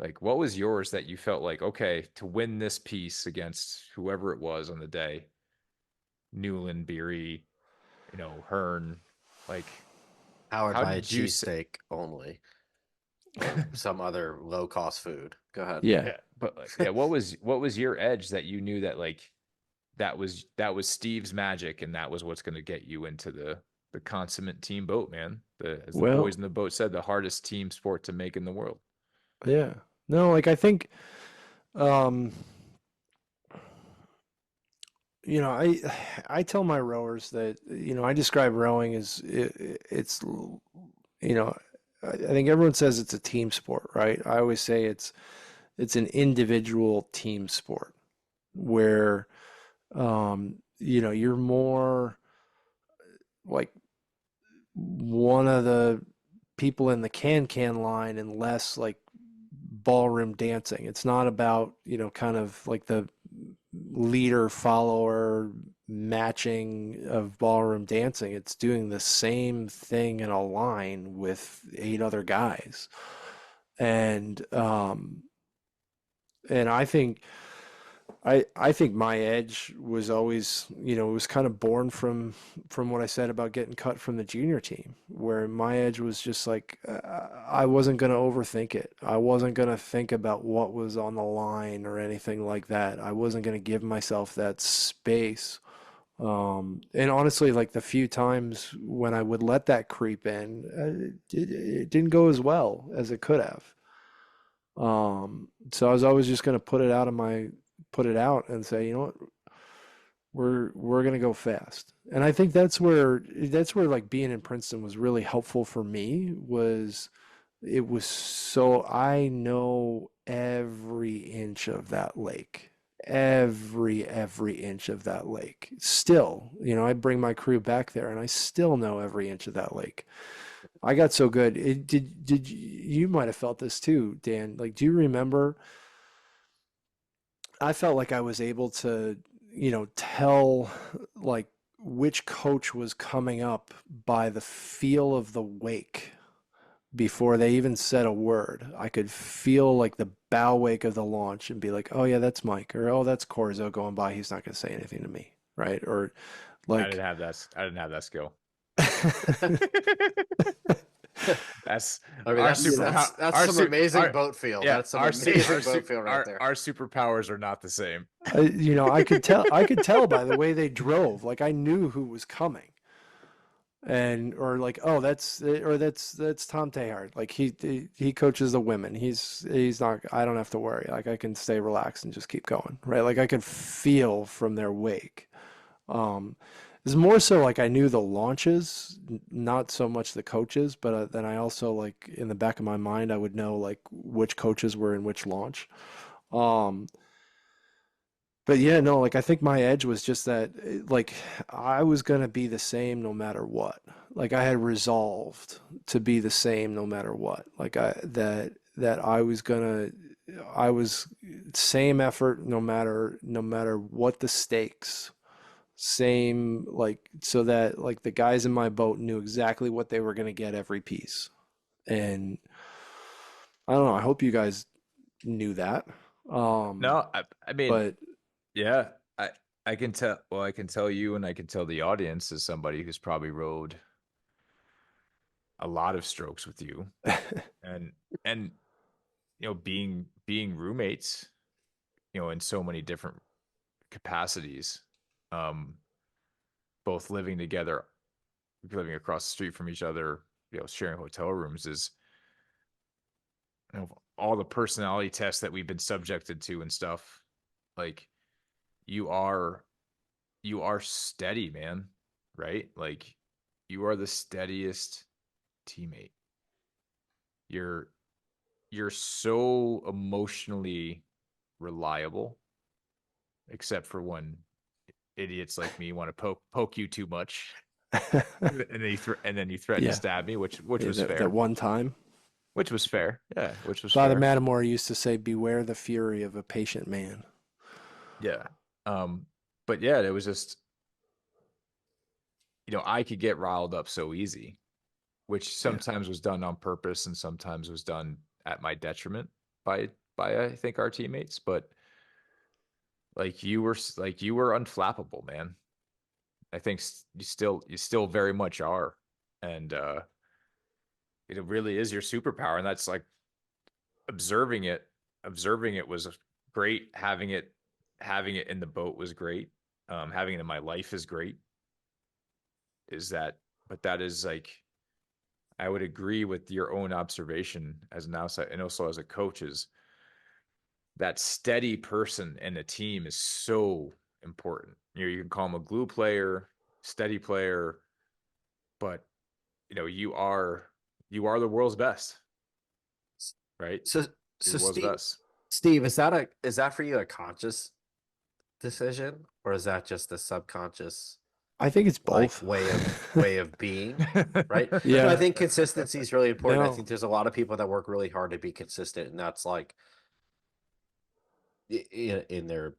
Like, what was yours that you felt like, okay, to win this piece against whoever it was on the day, Newland, Beery, Hearn, like, Powered how by a did you say, cheesesteak only, or some other low cost food. Go ahead. Yeah. yeah, but like, yeah, what was your edge that you knew that like that was Steve's magic and that was what's going to get you into the consummate team boat, man. As the boys Well, in the boat said, the hardest team sport to make in the world. yeah. No, like I think um I tell my rowers that I describe rowing as it's you know I think everyone says it's a team sport, right? I always say it's an individual team sport where you're more like one of the people in the can line and less like ballroom dancing. It's not about, kind of like the leader follower matching of ballroom dancing. It's doing the same thing in a line with 8 other guys. And I think I think my edge was always, it was kind of born from what I said about getting cut from the junior team, where my edge was just like I wasn't going to overthink it. I wasn't going to think about what was on the line or anything like that. I wasn't going to give myself that space. And honestly, like the few times when I would let that creep in, it didn't go as well as it could have. So I was always just going to put it out and say, we're gonna go fast. And I think that's where like being in Princeton was really helpful for me. It was so I know every inch of that lake. Every inch of that lake. Still, I bring my crew back there and I still know every inch of that lake. I got so good. You might have felt this too, Dan. Like, do you remember? I felt like I was able to, tell like which coach was coming up by the feel of the wake before they even said a word. I could feel like the bow wake of the launch and be like, oh yeah, that's Mike, or oh, that's Corzo going by. He's not going to say anything to me, right? Or I like, didn't have that skill. That's I mean, our that's some amazing boat feel. Yeah, that's some amazing boat feel right there. Our superpowers are not the same. I could tell by the way they drove. Like I knew who was coming, and or like, oh, that's Tom Tehart. Like he coaches the women. He's not. I don't have to worry. Like I can stay relaxed and just keep going, right? Like I could feel from their wake. It's more so like I knew the launches, not so much the coaches, but then I also like in the back of my mind I would know like which coaches were in which launch. Um, but yeah, no, like I think my edge was just that like I was gonna be the same no matter what. Like I had resolved to be the same no matter what. Like that I was same effort no matter what the stakes. Same like so that like the guys in my boat knew exactly what they were gonna get every piece. And I don't know, I hope you guys knew that. No, I mean, But yeah, I can tell. Well, I can tell you, and I can tell the audience as somebody who's probably rowed a lot of strokes with you, and and being roommates, in so many different capacities, um, both living together, living across the street from each other, sharing hotel rooms is, all the personality tests that we've been subjected to and stuff. Like you are steady, man, right? Like you are the steadiest teammate. You're so emotionally reliable, except for when idiots like me want to poke you too much, and then you threaten to yeah, stab me, which yeah, was fair. that one time. Which was fair. Yeah, which was Father fair. Matamore used to say, "Beware the fury of a patient man." Yeah. But yeah, it was just, I could get riled up so easy, which sometimes was done on purpose and sometimes was done at my detriment by I think our teammates, but like you were unflappable, man. I think you still very much are. And it really is your superpower, and that's like observing it. Observing it was great. Having it in the boat was great. Having it in my life is great. But that is like, I would agree with your own observation as an outside and also as a coach, is that steady person in a team is so important. You can call him a glue player, steady player, but you are the world's best, right? So, You're the world's best. Steve, is that for you a conscious decision, or is that just a subconscious I think it's both. way of being, right? Yeah. No, I think consistency is really important. No. I think there's a lot of people that work really hard to be consistent, and that's like in their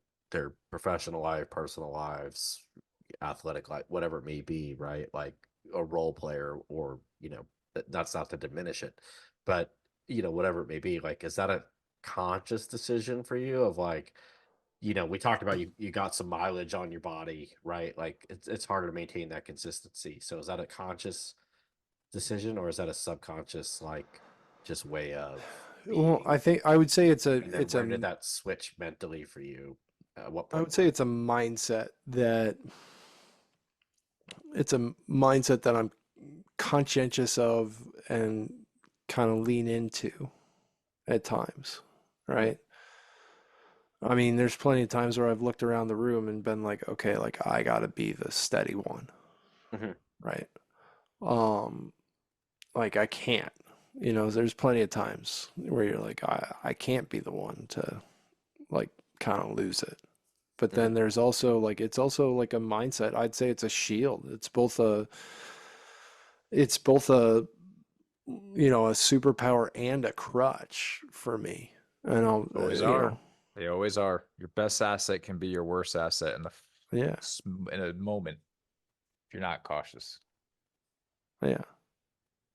professional life, personal lives, athletic life, whatever it may be, right? Like a role player, or that's not to diminish it, but whatever it may be, like, is that a conscious decision for you of like, we talked about you got some mileage on your body, right? Like it's harder to maintain that consistency. So is that a conscious decision, or is that a subconscious, like, just way of Well, being? I would say Where did that switch mentally for you? At what I point? would say it's a mindset that I'm conscientious of and kind of lean into at times, right? I mean, there's plenty of times where I've looked around the room and been like, okay, like I gotta be the steady one, Mhm. right? Um, like I can't, there's plenty of times where you're like, I can't be the one to like kind of lose it. But Mhm. then there's also like, it's also like a mindset. I'd say it's a shield. It's both a a superpower and a crutch for me. And I'll, Always are. They always are. Your best asset can be your worst asset in yeah, in a moment if you're not cautious. yeah.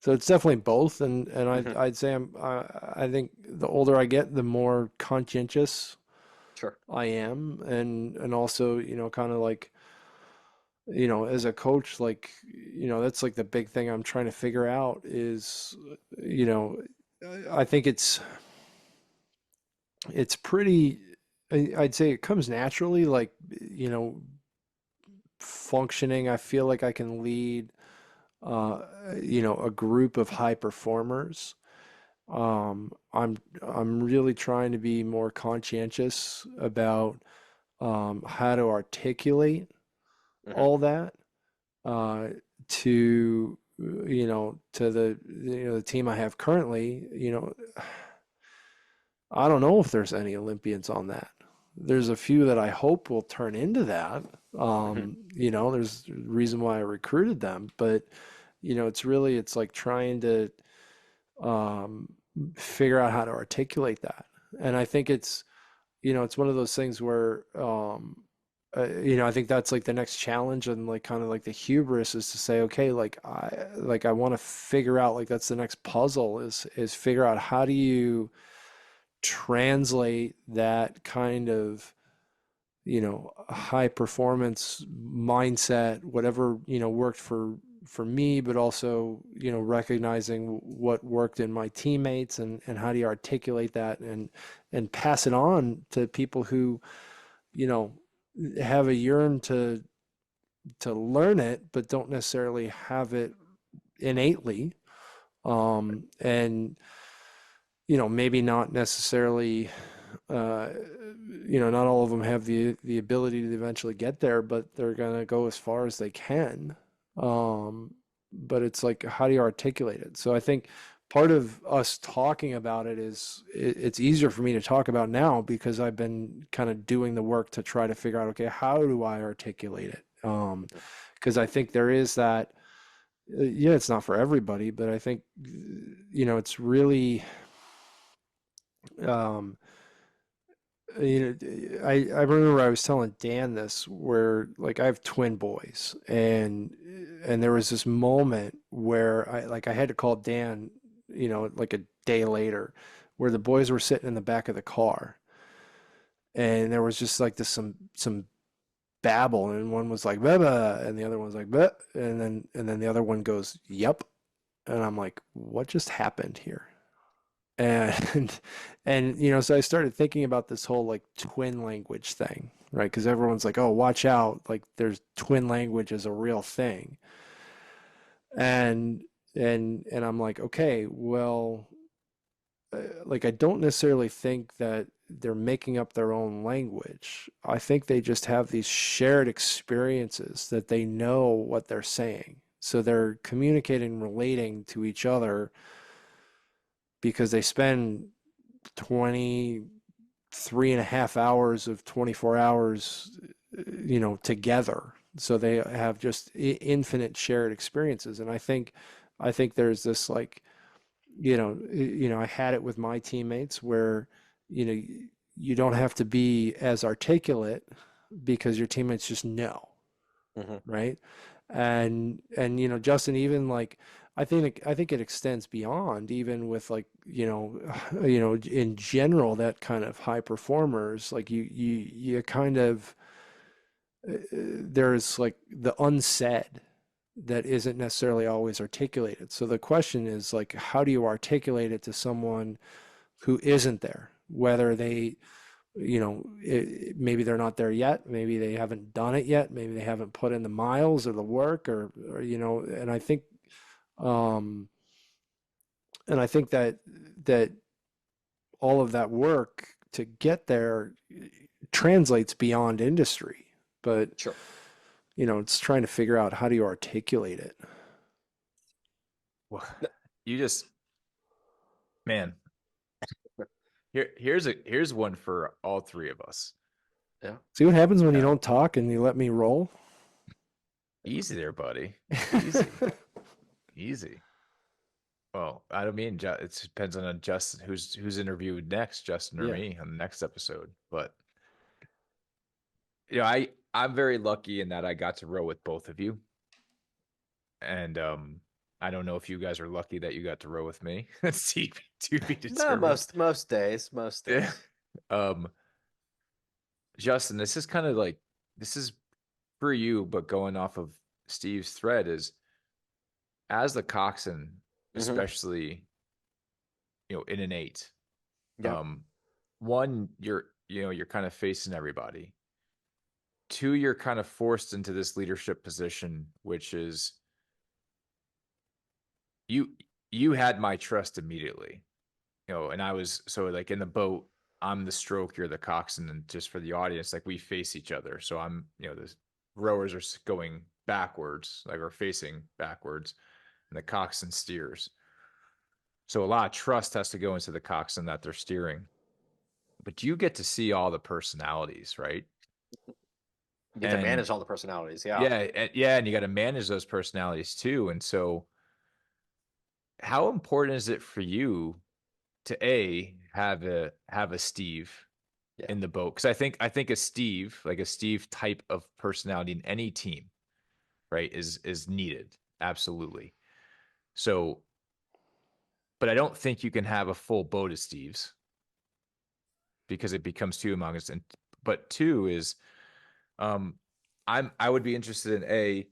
So it's definitely both, and Mhm. I'd say I think the older I get, the more conscientious Sure. I am, and also kind of like as a coach, like that's like the big thing I'm trying to figure out is you know I think it's pretty. I'd say it comes naturally, like functioning. I feel like I can lead uh, a group of high performers. I'm really trying to be more conscientious about how to articulate Mhm. all that uh, to to the team I have currently. I don't know if there's any Olympians on that. There's a few that I hope will turn into that. Mhm. There's a reason why I recruited them, but it's like trying to um, figure out how to articulate that. And I think it's one of those things where, I think that's like the next challenge and like kind of like the hubris is to say, okay, like I want to figure out like that's the next puzzle is figure out how do you translate that kind of high performance mindset, whatever worked for me, but also recognizing what worked in my teammates and how do you articulate that and pass it on to people who you know have a yearn to learn it but don't necessarily have it innately, and maybe not necessarily uh, not all of them have the ability to eventually get there, but they're gonna go as far as they can. But it's like, how do you articulate it? So I think part of us talking about it is it's easier for me to talk about now because I've been kind of doing the work to try to figure out, okay, how do I articulate it? Because I think there is that, yeah, it's not for everybody, but I think, it's really, um, I remember I was telling Dan this where like I have twin boys and there was this moment where I had to call Dan, like a day later where the boys were sitting in the back of the car and there was just like this some babble and one was like Baba and the other one was like Bah, and then the other one goes yep, and I'm like, what just happened here? And so I started thinking about this whole like twin language thing, right? Because everyone's like, oh, watch out, like there's twin language is a real thing. And and I'm like, okay, well, like I don't necessarily think that they're making up their own language. I think they just have these shared experiences that they know what they're saying. So they're communicating, relating to each other because they spend 23.5 hours of 24 hours, together. So they have just infinite shared experiences. And I think there's this like, I had it with my teammates where, you know, you don't have to be as articulate because your teammates just know, Mhm. right? And Justin, even like I think it extends beyond even with like in general that kind of high performers like you kind of there's like the unsaid that isn't necessarily always articulated. So the question is like, how do you articulate it to someone who isn't there, whether they maybe they're not there yet, maybe they haven't done it yet, maybe they haven't put in the miles or the work or and um I think that all of that work to get there translates beyond industry, but Sure. you know, it's trying to figure out how do you articulate it. Well, you just, man, here's one for all three of us. Yeah. See what happens when you don't talk and you let me roll? Easy there, buddy. Easy. Easy. Well, I don't mean it depends on Justin who's interviewed next, Justin or me on the next episode. But you know, I'm very lucky in that I got to row with both of you. And I don't know if you guys are lucky that you got to row with me. It's to be determined. No, most days. Yeah. Justin, this is kind of like, this is for you, but going off of Steve's thread is, as the coxswain, especially, you know, in an 8, one, you're kind of facing everybody. 2, you're kind of forced into this leadership position, which is you had my trust immediately, you know, and I was, so like in the boat, I'm the stroke, you're the coxswain, and just for the audience, like we face each other. So I'm, you know, the rowers are going backwards, like we're facing backwards, and the coxswain steers. So a lot of trust has to go into the coxswain that they're steering. But you get to see all the personalities, right? You get to manage all the personalities. Yeah. And you got to manage those personalities too. And so how important is it for you to have a Steve in the boat? Because I think a Steve, like a Steve type of personality in any team, right, is needed. Absolutely. So, but I don't think you can have a full boat of Steves because it becomes too among us. And but 2 is, I would be interested in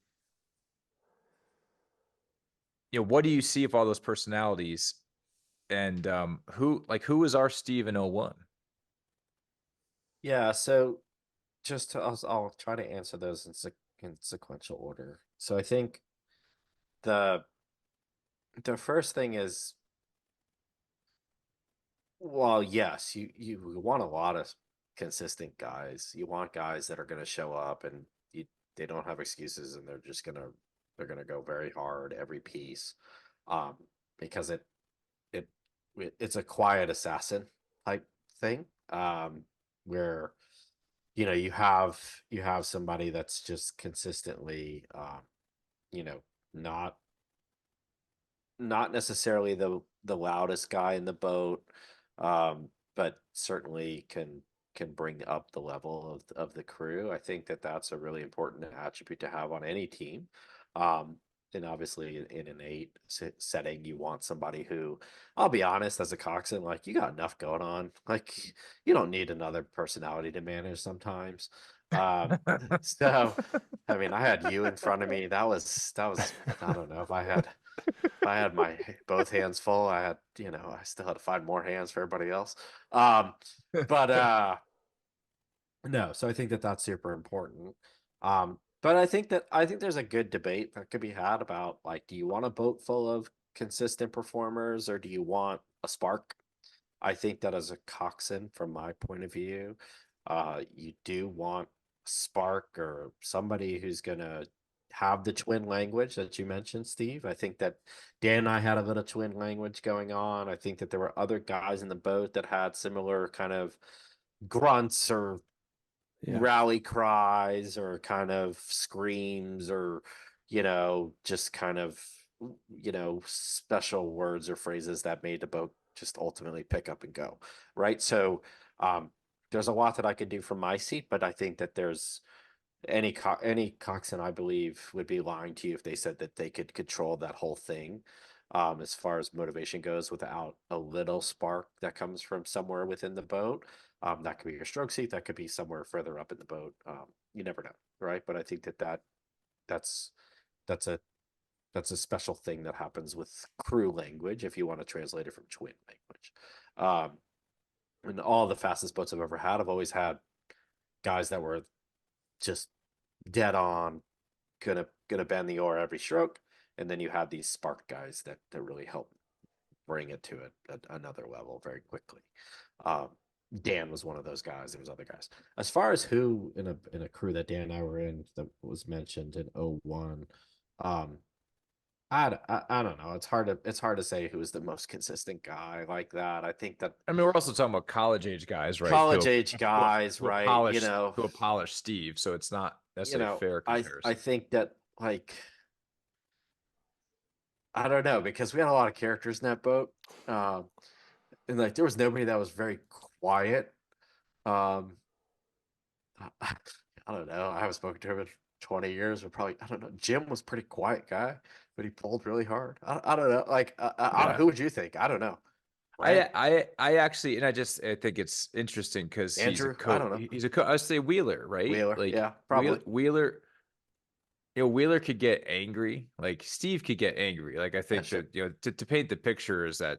you know, what do you see of all those personalities, and who is our Steve in 01? Yeah. So I'll try to answer those in sequential order. So I think the first thing is, well, yes, you want a lot of consistent guys. You want guys that are going to show up and they don't have excuses, and they're gonna go very hard every piece, because it's a quiet assassin type thing, where you have somebody that's just consistently, you know, not necessarily the loudest guy in the boat, but certainly can bring up the level of the crew. I think that that's a really important attribute to have on any team. And obviously in an 8 setting, you want somebody who, I'll be honest, as a coxswain, like, you got enough going on. Like, you don't need another personality to manage sometimes. So, I mean, I had you in front of me. That was, I don't know, if I had my both hands full, I had, I still had to find more hands for everybody else. But no, so I think that that's super important. But I think there's a good debate that could be had about, like, do you want a boat full of consistent performers, or do you want a spark? I think that as a coxswain, from my point of view, you do want a spark, or somebody who's gonna have the twin language that you mentioned, Steve. I think that Dan and I had a little twin language going on. I think that there were other guys in the boat that had similar kind of grunts or rally cries or kind of screams, or just kind of special words or phrases that made the boat just ultimately pick up and go, right? So there's a lot that I could do from my seat, but I think that there's any coxswain, I believe, would be lying to you if they said that they could control that whole thing, as far as motivation goes, without a little spark that comes from somewhere within the boat. That could be your stroke seat, that could be somewhere further up in the boat. You never know, right? But I think that's a special thing that happens with crew language, if you want to translate it from twin language. And all the fastest boats I've ever had, I've always had guys that were just dead on, gonna bend the oar every stroke, and then you have these spark guys that really help bring it to another level very quickly. Dan was one of those guys. There was other guys. As far as who in a crew that Dan and I were in that was mentioned in '01, um, I don't know. It's hard to say who was the most consistent guy like that. I think that I mean, we're also talking about college age guys, right? college age guys, right? To a polished Steve, so it's not necessarily a fair I comparison. think that like I don't know because we had a lot of characters in that boat, and like there was nobody that was very quiet. Um, I don't know. I haven't spoken to him in 20 years, but probably I don't know. Jim was a pretty quiet guy, but he pulled really hard. I don't know. Like, who would you think? I don't know. Brent? I actually, and I think it's interesting because he's a Andrew? I coach. don't know. He's a coach. I would say Wheeler, right? Wheeler? Like Yeah, probably. Wheeler, Wheeler could get angry. Like Steve could get angry. Like I think sure. that to paint the picture is that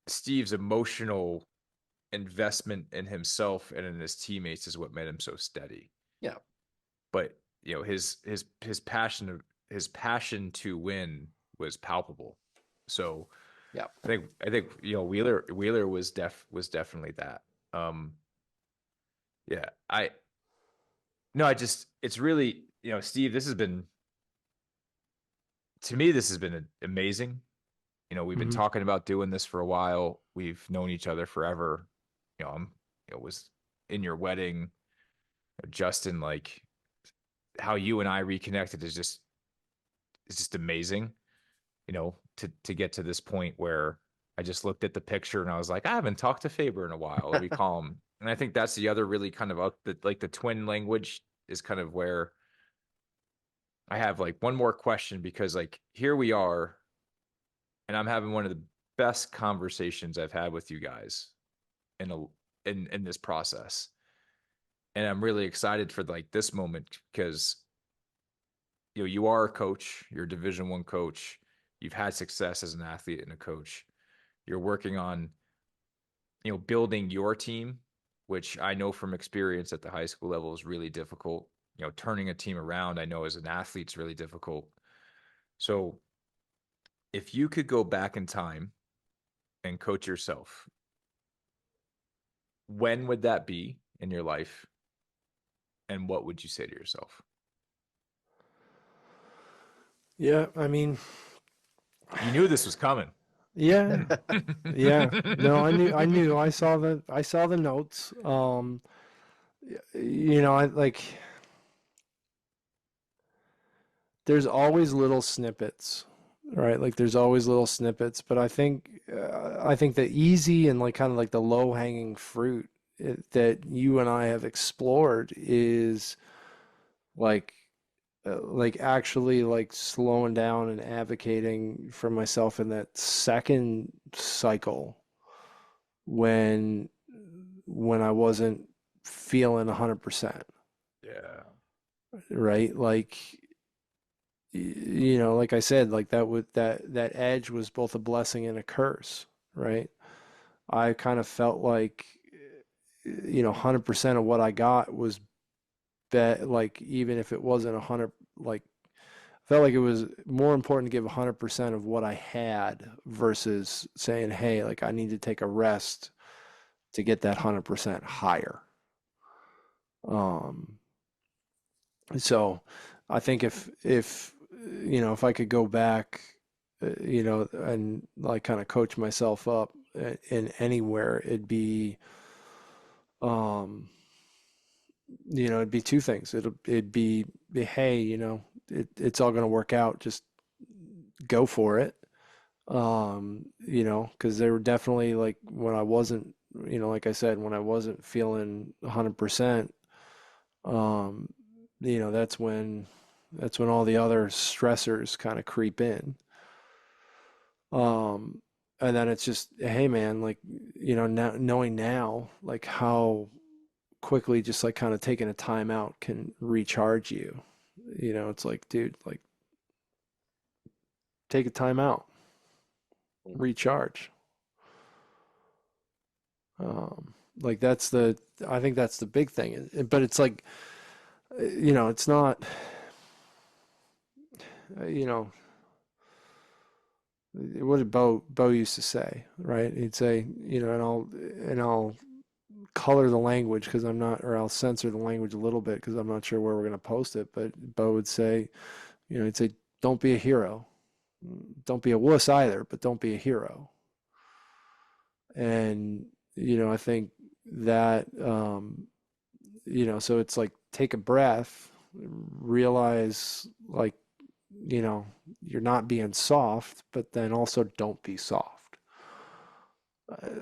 Steve's emotional investment in himself and in his teammates is what made him so steady. Yeah. But his passion to win was palpable. So Yeah. I think Wheeler was definitely that. Yeah, I just it's really, Steve, this has been, to me, this has been amazing. We've been talking about doing this for a while. We've known each other forever. I'm was in your wedding. Justin, like how you and I reconnected is just amazing. To get to this point where I just looked at the picture and I was like, I haven't talked to Faber in a while. Let me call him. And I think that's the other really kind of the twin language is kind of where I have like one more question, because like here we are and I'm having one of the best conversations I've had with you guys in this process. And I'm really excited for like this moment because you are a coach, you're a Division I coach, you've had success as an athlete and a coach. You're working on building your team, which I know from experience at the high school level is really difficult. Turning a team around, I know as an athlete is really difficult. So if you could go back in time and coach yourself, when would that be in your life? And what would you say to yourself? Yeah, I mean, you knew this was coming. Yeah. Yeah. No, I knew. I saw the notes. I like there's always little snippets, right? Like there's always little snippets, but I think the easy and like kind of like the low-hanging fruit that you and I have explored is like actually like slowing down and advocating for myself in that second cycle when I wasn't feeling 100%. Yeah. Right? Like like I said, like that edge was both a blessing and a curse, right? I kind of felt like 100% of what I got was bet like even if it wasn't 100, like felt like it was more important to give 100% of what I had versus saying, hey, like I need to take a rest to get that 100% higher. So I think if I could go back, and like kind of coach myself up in anywhere, um, it'd be two things. It'd be, hey, it's all going to work out. Just go for it. Because there were definitely like when I wasn't, like I said, when I wasn't feeling 100%, that's when all the other stressors kind of creep in. And then it's just, hey man, like, now knowing now, like how quickly just like kind of taking a time out can recharge you. It's like, dude, like take a time out, recharge. Like I think that's the big thing. But it's like, it's not, you know, what did Bo used to say, right? He'd say, and I'll color the language because I'm not, or I'll censor the language a little bit because I'm not sure where we're going to post it. But Bo would say, he'd say, don't be a hero. Don't be a wuss either, but don't be a hero. And, I think that, so it's like take a breath, realize like, you're not being soft, but then also don't be soft.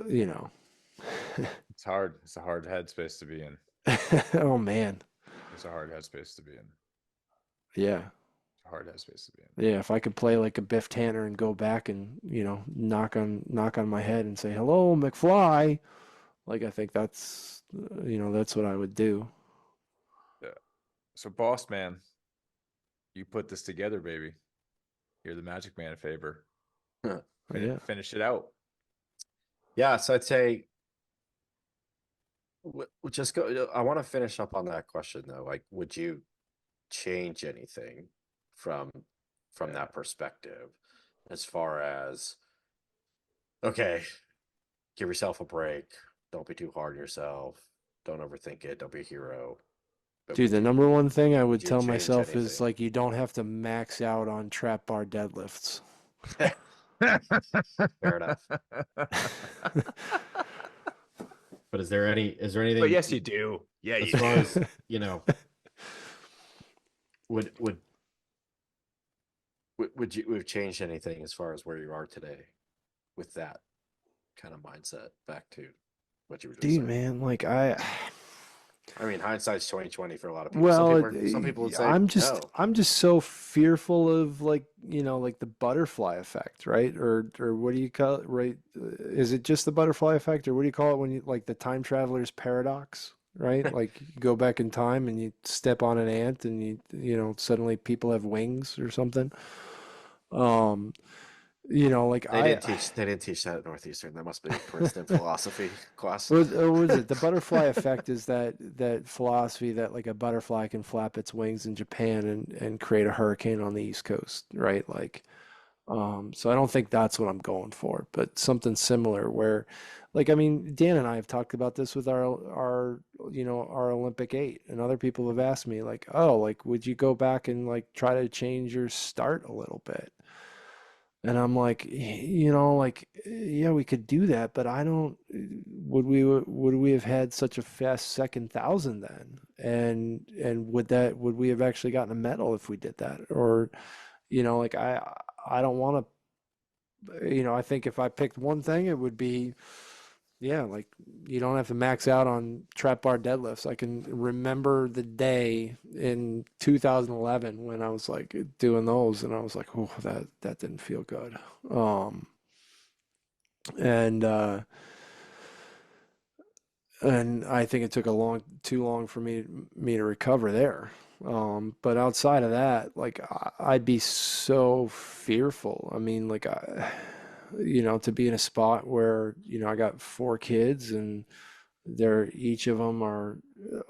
It's hard. It's a hard headspace to be in. Oh man. It's a hard headspace to be in. Yeah. It's a hard headspace to be in. Yeah, if I could play like a Biff Tanner and go back and, knock on my head and say, "Hello, McFly." Like I think that's that's what I would do. Yeah. So boss man, you put this together, baby. You're the magic man favor. Yeah. Finish it out. Yeah, so I'd say just go. I want to finish up on that question though. Like, would you change anything from that perspective, as far as, okay, give yourself a break. Don't be too hard on yourself. Don't overthink it. Don't be a hero. But Dude, the number one thing I would you tell change myself is anything? like you don't have to max out on trap bar deadlifts. Fair enough. But is there anything? But yes, you do. Yeah, As you far do. as would you have changed anything as far as where you are today with that kind of mindset? Back to what you were just Dude, saying. Man, like I mean, hindsight's 20/20 for a lot of people. well, Some people would say I'm no. just so fearful of like, like the butterfly effect, right? Or what do you call it, right? Is it just the butterfly effect, or what do you call it when you like the time traveler's paradox, right? Like you go back in time and you step on an ant and suddenly people have wings or something. Like They didn't teach that at Northeastern. That must be Princeton philosophy class. What was it? The butterfly effect is that philosophy that like a butterfly can flap its wings in Japan and create a hurricane on the East Coast, right? Like, so I don't think that's what I'm going for, but something similar where, like, I mean, Dan and I have talked about this with our Olympic 8, and other people have asked me like, oh, like, would you go back and like try to change your start a little bit? And I'm like, like, yeah, we could do that, but I don't, would we have had such a fast second thousand then? And would we have actually gotten a medal if we did that? Or, like I don't want to, I think if I picked one thing, it would be, yeah, like you don't have to max out on trap bar deadlifts. I can remember the day in 2011 when I was like doing those, and I was like, oh, that didn't feel good. And I think it took too long for me to recover there. But outside of that, like I'd be so fearful. I mean, like to be in a spot where, I got 4 kids and each of them are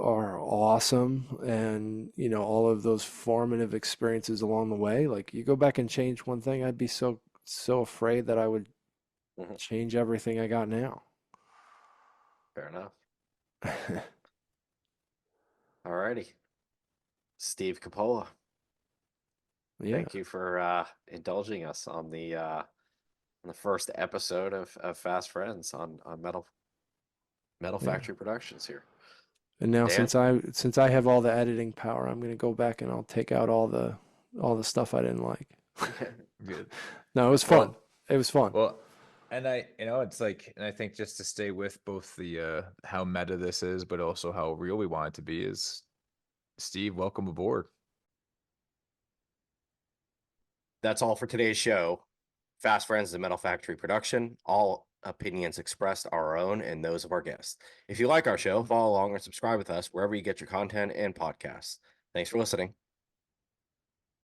awesome, and, all of those formative experiences along the way. Like you go back and change one thing, I'd be so afraid that I would change everything I got now. Fair enough. All righty. Steve Coppola. Yeah. Thank you for indulging us on the first episode of Fast Friends on Mettle Factory Productions here. And now Dan? since I have all the editing power, I'm gonna go back and I'll take out all the stuff I didn't like. Good. No, it was fun. Well, It was fun. Well, and it's like, and I think just to stay with both the how meta this is, but also how real we want it to be is, Steve, welcome aboard. That's all for today's show. Fast Friends is a Mettle Factory production. All opinions expressed are our own and those of our guests. If you like our show, follow along and subscribe with us wherever you get your content and podcasts. Thanks for listening.